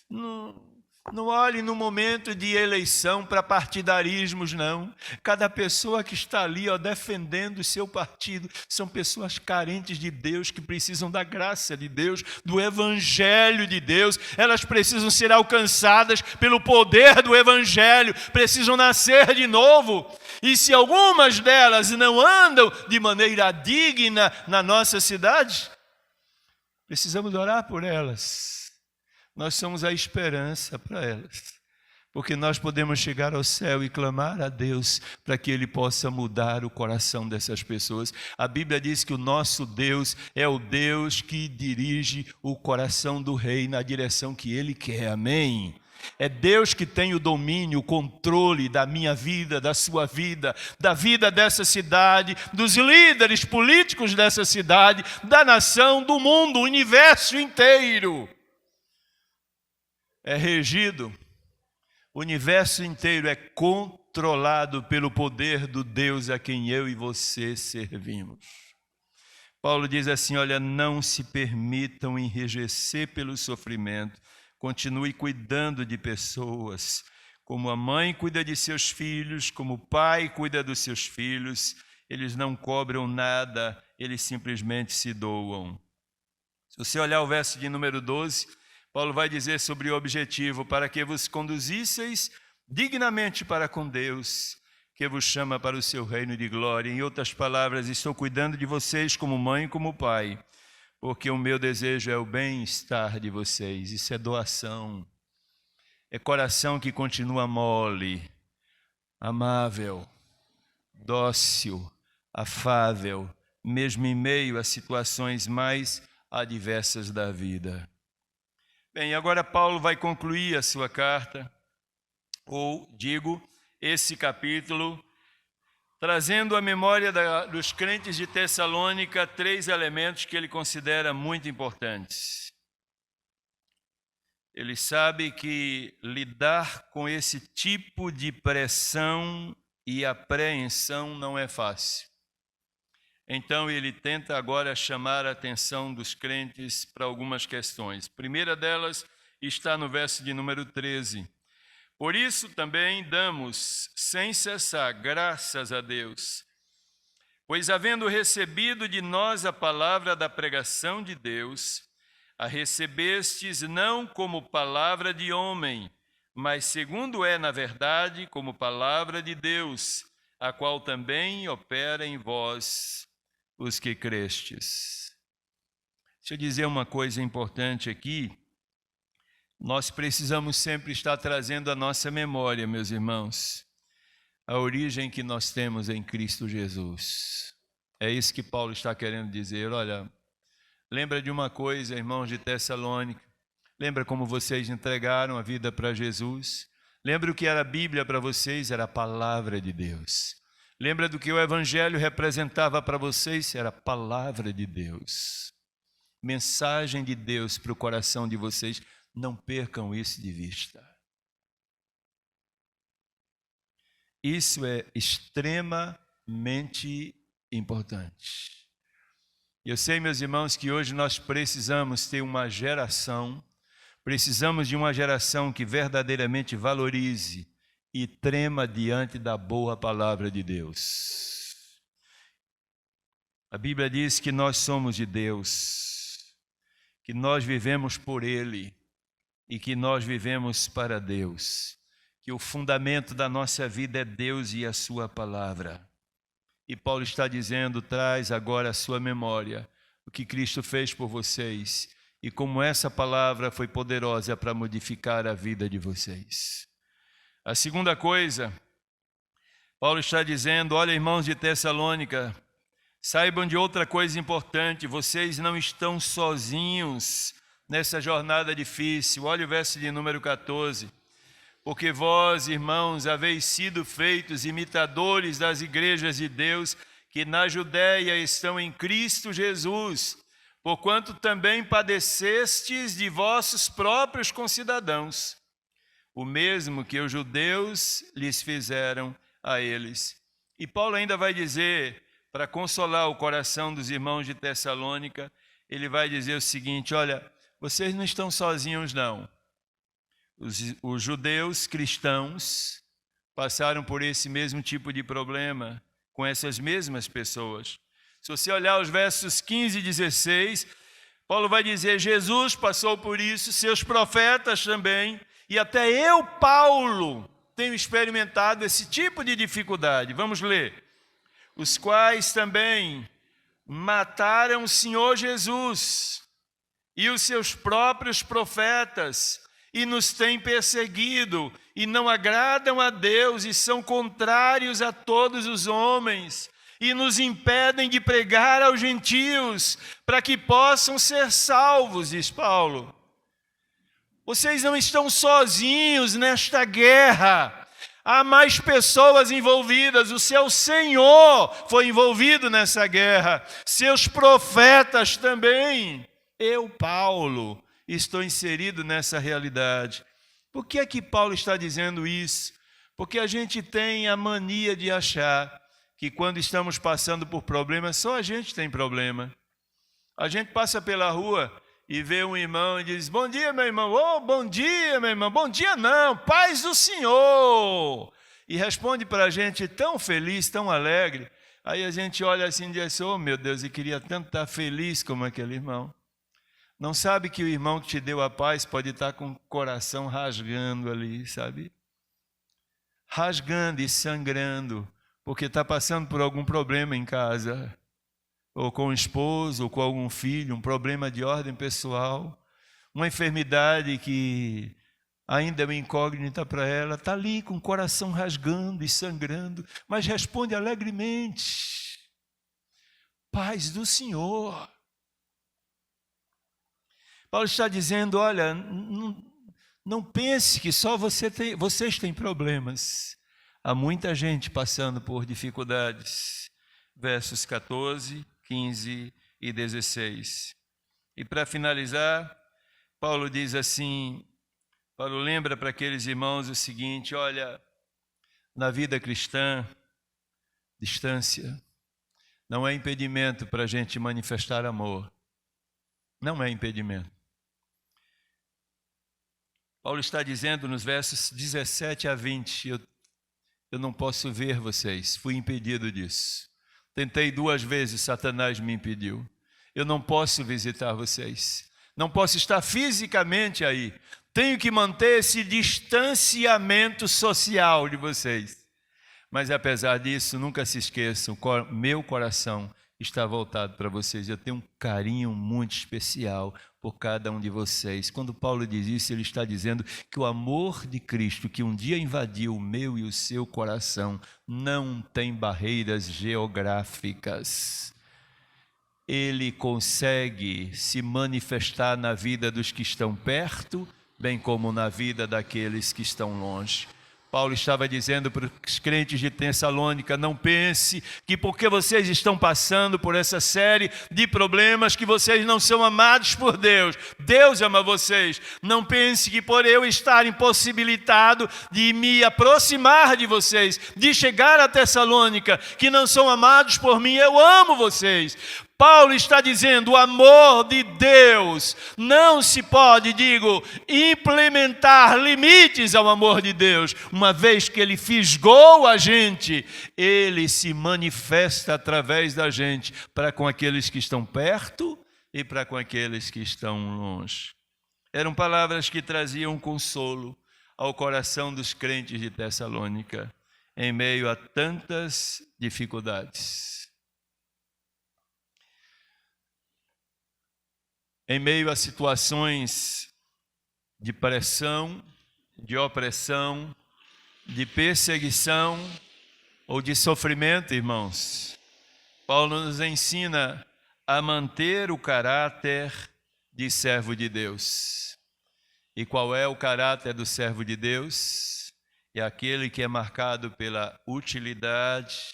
não olhe no momento de eleição para partidarismos, não. Cada pessoa que está ali, defendendo o seu partido, são pessoas carentes de Deus, que precisam da graça de Deus, do Evangelho de Deus. Elas precisam ser alcançadas pelo poder do Evangelho, precisam nascer de novo. E se algumas delas não andam de maneira digna na nossa cidade, precisamos orar por elas. Nós somos a esperança para elas, porque nós podemos chegar ao céu e clamar a Deus para que Ele possa mudar o coração dessas pessoas. A Bíblia diz que o nosso Deus é o Deus que dirige o coração do rei na direção que Ele quer, amém? É Deus que tem o domínio, o controle da minha vida, da sua vida, da vida dessa cidade, dos líderes políticos dessa cidade, da nação, do mundo, o universo inteiro. É regido, o universo inteiro é controlado pelo poder do Deus a quem eu e você servimos. Paulo diz assim, olha, não se permitam enrijecer pelo sofrimento, continue cuidando de pessoas, como a mãe cuida de seus filhos, como o pai cuida dos seus filhos, eles não cobram nada, eles simplesmente se doam. Se você olhar o verso de número 12, Paulo vai dizer sobre o objetivo, para que vos conduzisseis dignamente para com Deus, que vos chama para o seu reino de glória. Em outras palavras, estou cuidando de vocês como mãe e como pai, porque o meu desejo é o bem-estar de vocês. Isso é doação, é coração que continua mole, amável, dócil, afável, mesmo em meio a situações mais adversas da vida. Bem, agora Paulo vai concluir a sua carta, ou digo, esse capítulo, trazendo à memória dos crentes de Tessalônica 3 elementos que ele considera muito importantes. Ele sabe que lidar com esse tipo de pressão e apreensão não é fácil. Então ele tenta agora chamar a atenção dos crentes para algumas questões. A primeira delas está no verso de número 13. Por isso também damos sem cessar graças a Deus, pois havendo recebido de nós a palavra da pregação de Deus, a recebestes não como palavra de homem, mas segundo é na verdade como palavra de Deus, a qual também opera em vós, os que crestes. Deixa eu dizer uma coisa importante aqui. Nós precisamos sempre estar trazendo à nossa memória, meus irmãos, a origem que nós temos em Cristo Jesus. É isso que Paulo está querendo dizer. Olha, lembra de uma coisa, irmãos de Tessalônica, lembra como vocês entregaram a vida para Jesus? Lembra o que era a Bíblia para vocês? Era a palavra de Deus. Lembra do que o Evangelho representava para vocês? Era a palavra de Deus. Mensagem de Deus para o coração de vocês. Não percam isso de vista. Isso é extremamente importante. Eu sei, meus irmãos, que hoje nós precisamos ter uma geração, precisamos de uma geração que verdadeiramente valorize e trema diante da boa palavra de Deus. A Bíblia diz que nós somos de Deus, que nós vivemos por Ele e que nós vivemos para Deus, que o fundamento da nossa vida é Deus e a sua palavra. E Paulo está dizendo, traz agora a sua memória, o que Cristo fez por vocês e como essa palavra foi poderosa para modificar a vida de vocês. A segunda coisa, Paulo está dizendo, olha, irmãos de Tessalônica, saibam de outra coisa importante, vocês não estão sozinhos nessa jornada difícil. Olha o verso de número 14. Porque vós, irmãos, haveis sido feitos imitadores das igrejas de Deus que na Judéia estão em Cristo Jesus, porquanto também padecestes de vossos próprios concidadãos, o mesmo que os judeus lhes fizeram a eles. E Paulo ainda vai dizer, para consolar o coração dos irmãos de Tessalônica, ele vai dizer o seguinte, olha, vocês não estão sozinhos não. Os judeus cristãos passaram por esse mesmo tipo de problema com essas mesmas pessoas. Se você olhar os versos 15 e 16, Paulo vai dizer, Jesus passou por isso, seus profetas também, e até eu, Paulo, tenho experimentado esse tipo de dificuldade. Vamos ler. Os quais também mataram o Senhor Jesus e os seus próprios profetas, e nos têm perseguido, e não agradam a Deus, e são contrários a todos os homens, e nos impedem de pregar aos gentios, para que possam ser salvos, diz Paulo. Vocês não estão sozinhos nesta guerra, há mais pessoas envolvidas, o seu Senhor foi envolvido nessa guerra, seus profetas também. Eu, Paulo, estou inserido nessa realidade. Por que é que Paulo está dizendo isso? Porque a gente tem a mania de achar que quando estamos passando por problemas, só a gente tem problema. A gente passa pela rua e vê um irmão e diz, bom dia, meu irmão. Oh, bom dia, meu irmão. Bom dia não, paz do Senhor. E responde para a gente tão feliz, tão alegre. Aí a gente olha assim e diz, oh meu Deus, eu queria tanto estar feliz como aquele irmão. Não sabe que o irmão que te deu a paz pode estar com o coração rasgando ali, sabe? Rasgando e sangrando, porque está passando por algum problema em casa, ou com o esposo, ou com algum filho, um problema de ordem pessoal, uma enfermidade que ainda é uma incógnita para ela, está ali com o coração rasgando e sangrando, mas responde alegremente, paz do Senhor. Paulo está dizendo, olha, não pense que só vocês têm problemas. Há muita gente passando por dificuldades. Versos 14, 15 e 16. E para finalizar, Paulo diz assim, Paulo lembra para aqueles irmãos o seguinte, olha, na vida cristã, distância não é impedimento para a gente manifestar amor. Não é impedimento. Paulo está dizendo nos versos 17 a 20, eu não posso ver vocês, fui impedido disso. Tentei 2 vezes, Satanás me impediu. Eu não posso visitar vocês, não posso estar fisicamente aí. Tenho que manter esse distanciamento social de vocês. Mas apesar disso, nunca se esqueçam, meu coração está voltado para vocês. Eu tenho um carinho muito especial por cada um de vocês. Quando Paulo diz isso, ele está dizendo que o amor de Cristo, que um dia invadiu o meu e o seu coração, não tem barreiras geográficas. Ele consegue se manifestar na vida dos que estão perto, bem como na vida daqueles que estão longe. Paulo estava dizendo para os crentes de Tessalônica: não pense que porque vocês estão passando por essa série de problemas que vocês não são amados por Deus. Deus ama vocês. Não pense que por eu estar impossibilitado de me aproximar de vocês, de chegar a Tessalônica, que não são amados por mim. Eu amo vocês. Paulo está dizendo: o amor de Deus não se pode, implementar limites ao amor de Deus. Uma vez que Ele fisgou a gente, Ele se manifesta através da gente, para com aqueles que estão perto e para com aqueles que estão longe. Eram palavras que traziam consolo ao coração dos crentes de Tessalônica, em meio a tantas dificuldades. Em meio a situações de pressão, de opressão, de perseguição ou de sofrimento, irmãos, Paulo nos ensina a manter o caráter de servo de Deus. E qual é o caráter do servo de Deus? É aquele que é marcado pela utilidade,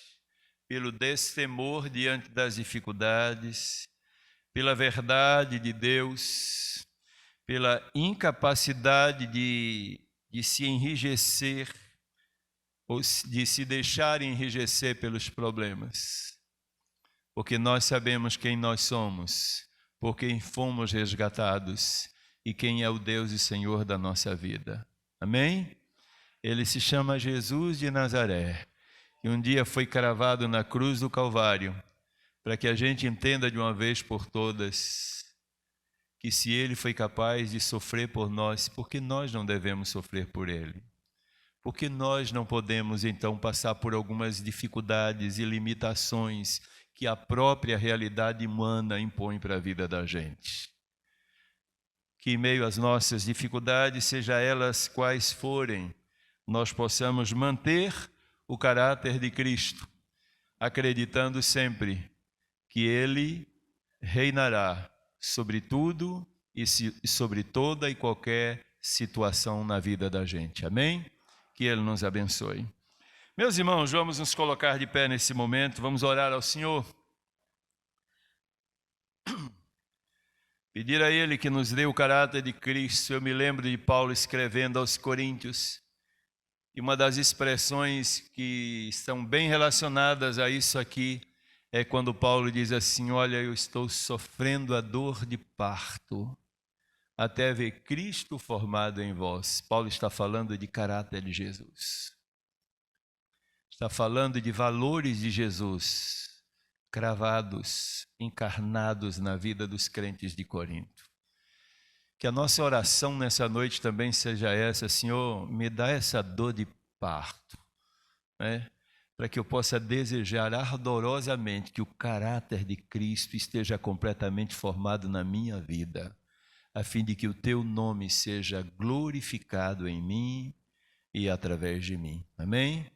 pelo destemor diante das dificuldades, pela verdade de Deus, pela incapacidade de se enrijecer, ou de se deixar enrijecer pelos problemas. Porque nós sabemos quem nós somos, por quem fomos resgatados e quem é o Deus e Senhor da nossa vida. Amém? Ele se chama Jesus de Nazaré e um dia foi cravado na cruz do Calvário, para que a gente entenda de uma vez por todas que se Ele foi capaz de sofrer por nós, por que nós não devemos sofrer por Ele? Porque nós não podemos então passar por algumas dificuldades e limitações que a própria realidade humana impõe para a vida da gente. Que em meio às nossas dificuldades, seja elas quais forem, nós possamos manter o caráter de Cristo, acreditando sempre que Ele reinará sobre tudo e sobre toda e qualquer situação na vida da gente. Amém? Que Ele nos abençoe. Meus irmãos, vamos nos colocar de pé nesse momento, vamos orar ao Senhor. Pedir a Ele que nos dê o caráter de Cristo. Eu me lembro de Paulo escrevendo aos Coríntios, e uma das expressões que estão bem relacionadas a isso aqui, é quando Paulo diz assim: olha, eu estou sofrendo a dor de parto, até ver Cristo formado em vós. Paulo está falando de caráter de Jesus. Está falando de valores de Jesus, cravados, encarnados na vida dos crentes de Corinto. Que a nossa oração nessa noite também seja essa: Senhor, me dá essa dor de parto, né? Para que eu possa desejar ardorosamente que o caráter de Cristo esteja completamente formado na minha vida, a fim de que o Teu nome seja glorificado em mim e através de mim. Amém?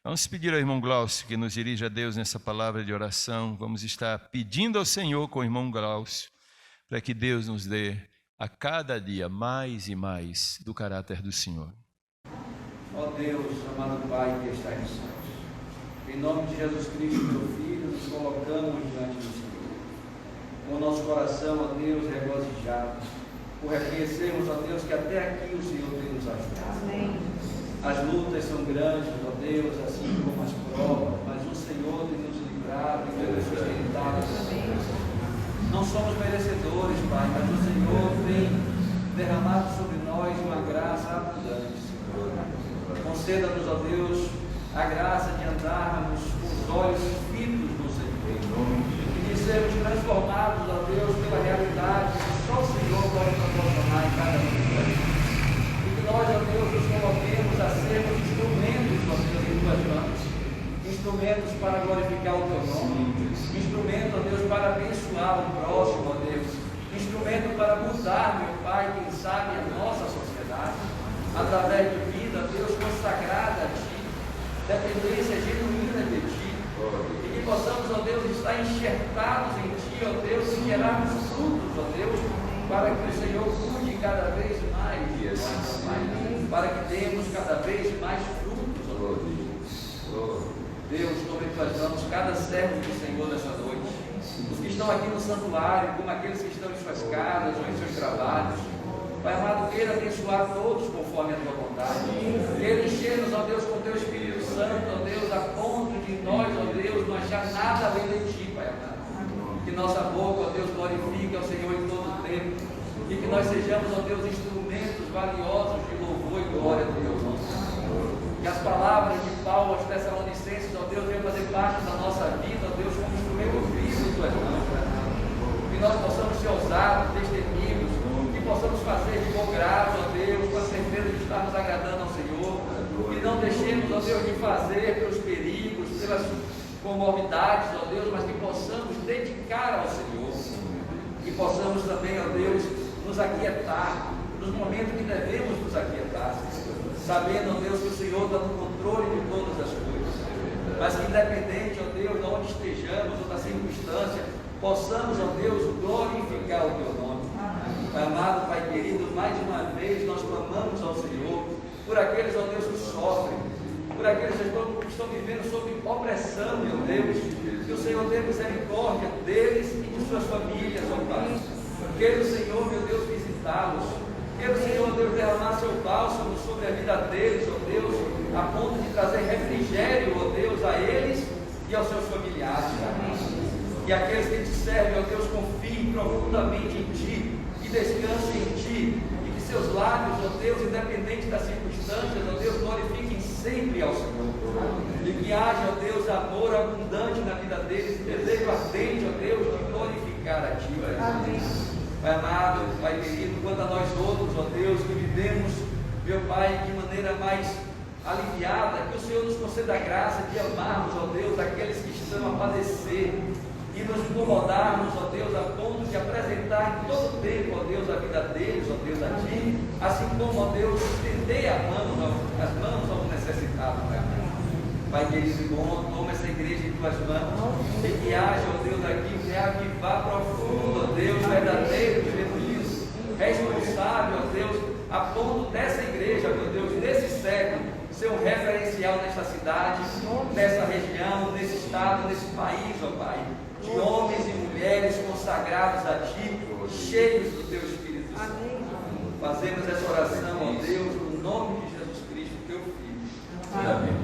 Vamos pedir ao irmão Glaucio que nos dirija a Deus nessa palavra de oração. Vamos estar pedindo ao Senhor com o irmão Glaucio, para que Deus nos dê a cada dia mais e mais do caráter do Senhor. Ó Deus, amado Pai que está em céus, em nome de Jesus Cristo, teu Filho, nos colocamos diante do Senhor, com o nosso coração, ó Deus, regozijado, por reconhecermos, ó Deus, que até aqui o Senhor tem nos ajudado. Amém. As lutas são grandes, ó Deus, assim como as provas, mas o Senhor tem nos livrado e tem nos sustentado. Não somos merecedores, Pai, mas o Senhor tem derramado sobre nós uma graça abundante, Senhor. Conceda-nos, ó Deus, a graça de andarmos com os olhos fitos no Senhor e de sermos transformados, ó Deus, pela realidade que só o Senhor pode proporcionar em cada um de nós. E que nós, ó Deus, nos coloquemos a sermos instrumentos, ó Deus, em tuas mãos, instrumentos para glorificar o teu nome, instrumentos, ó Deus, para abençoar o próximo, ó Deus, instrumento para mudar, meu Pai, quem sabe a nossa sociedade, através de vida, Deus, consagrada a Ti, dependência genuína de Ti, e que possamos, ó Deus, estar enxertados em Ti, ó Deus, e gerarmos frutos, ó Deus, para que o Senhor cuide cada vez mais de nós, Pai, para que demos cada vez mais frutos, ó Deus. Deus, tome em tuas mãos cada servo do Senhor nessa noite, os que estão aqui no santuário, como aqueles que estão em suas casas ou em seus trabalhos. Pai amado, queira abençoar todos conforme a tua vontade. Queira encher-nos, ó Deus, com teu Espírito Santo, ó Deus, a ponto de nós, ó Deus, não achar nada além de ti, Pai amado. Que nossa boca, ó Deus, glorifique ao Senhor em todo o tempo. E que nós sejamos, ó Deus, instrumentos valiosos de louvor e glória do teu nome. Que as palavras de Paulo aos Tessalonicenses, ó Deus, venham fazer parte da nossa vida, ó Deus, como instrumento vivo em tuas mãos, Pai amado. Que nós possamos ser ousados, destemidos, que possamos fazer de bom grado, ó Deus, com a certeza de estarmos agradando ao Senhor. Que não deixemos, ó Deus, de fazer pelos perigos, pelas comorbidades, ó Deus, mas que possamos dedicar ao Senhor. Que possamos também, ó Deus, nos aquietar nos momentos que devemos nos aquietar, sabendo, ó Deus, que o Senhor está no controle de todas as coisas, mas que independente, ó Deus, de onde estejamos ou da circunstância, possamos, ó Deus, glorificar o teu nome. Amado Pai querido, mais uma vez nós clamamos ao Senhor por aqueles, ó Deus, que sofrem, por aqueles que estão vivendo sob opressão, meu Deus, que o Senhor tenha misericórdia deles e de suas famílias, ó Pai. Queira o Senhor, meu Deus, visitá-los. Queira o Senhor, Deus, derramar seu bálsamo sobre a vida deles, ó Deus, a ponto de trazer refrigério, ó Deus, a eles e aos seus familiares. E aqueles que te servem, ó Deus, confiem profundamente em Ti e descansem em Ti. E que seus lábios, ó Deus, independente das circunstâncias, ó Deus, glorifiquem sempre ao Senhor. E que haja, ó Deus, amor abundante na vida deles, desejo ardente, ó Deus, de glorificar a Ti. Amém. Pai amado, Pai querido, quanto a nós outros, ó Deus, que vivemos, meu Pai, de maneira mais aliviada, que o Senhor nos conceda a graça de amarmos, ó Deus, aqueles que estão a padecer e nos incomodarmos, ó Deus, a ponto de apresentar em todo o tempo, ó Deus, a vida deles, ó Deus, a Ti, assim como, ó Deus, estender as mãos ao necessitado, Pai querido e bom, toma essa igreja em tuas mãos e que haja, ó Deus, aqui um reavivar profundo, ó Deus, verdadeiro Jesus, responsável, ó Deus, a ponto dessa igreja, meu Deus, nesse século, ser um referencial nesta cidade, nessa região, nesse estado, nesse país, ó Pai, de homens e mulheres consagrados a Ti, cheios do Teu Espírito Santo. Fazemos essa oração, ó Deus, no nome de Jesus Cristo, Teu Filho. Amém.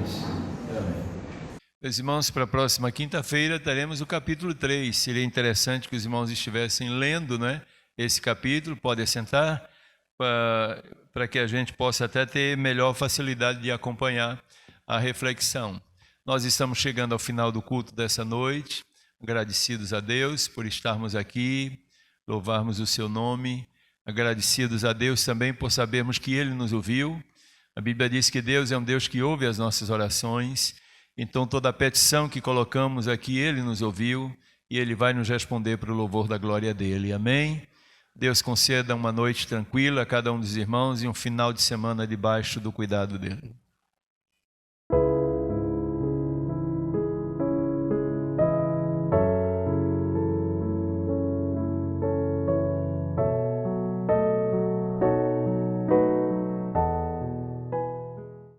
Meus irmãos, para a próxima quinta-feira teremos o capítulo 3. Seria interessante que os irmãos estivessem lendo, né, esse capítulo. Pode assentar, para que a gente possa até ter melhor facilidade de acompanhar a reflexão. Nós estamos chegando ao final do culto dessa noite, agradecidos a Deus por estarmos aqui, louvarmos o seu nome, agradecidos a Deus também por sabermos que Ele nos ouviu. A Bíblia diz que Deus é um Deus que ouve as nossas orações, então toda a petição que colocamos aqui, Ele nos ouviu e Ele vai nos responder para o louvor da glória dEle. Amém? Deus conceda uma noite tranquila a cada um dos irmãos e um final de semana debaixo do cuidado dEle.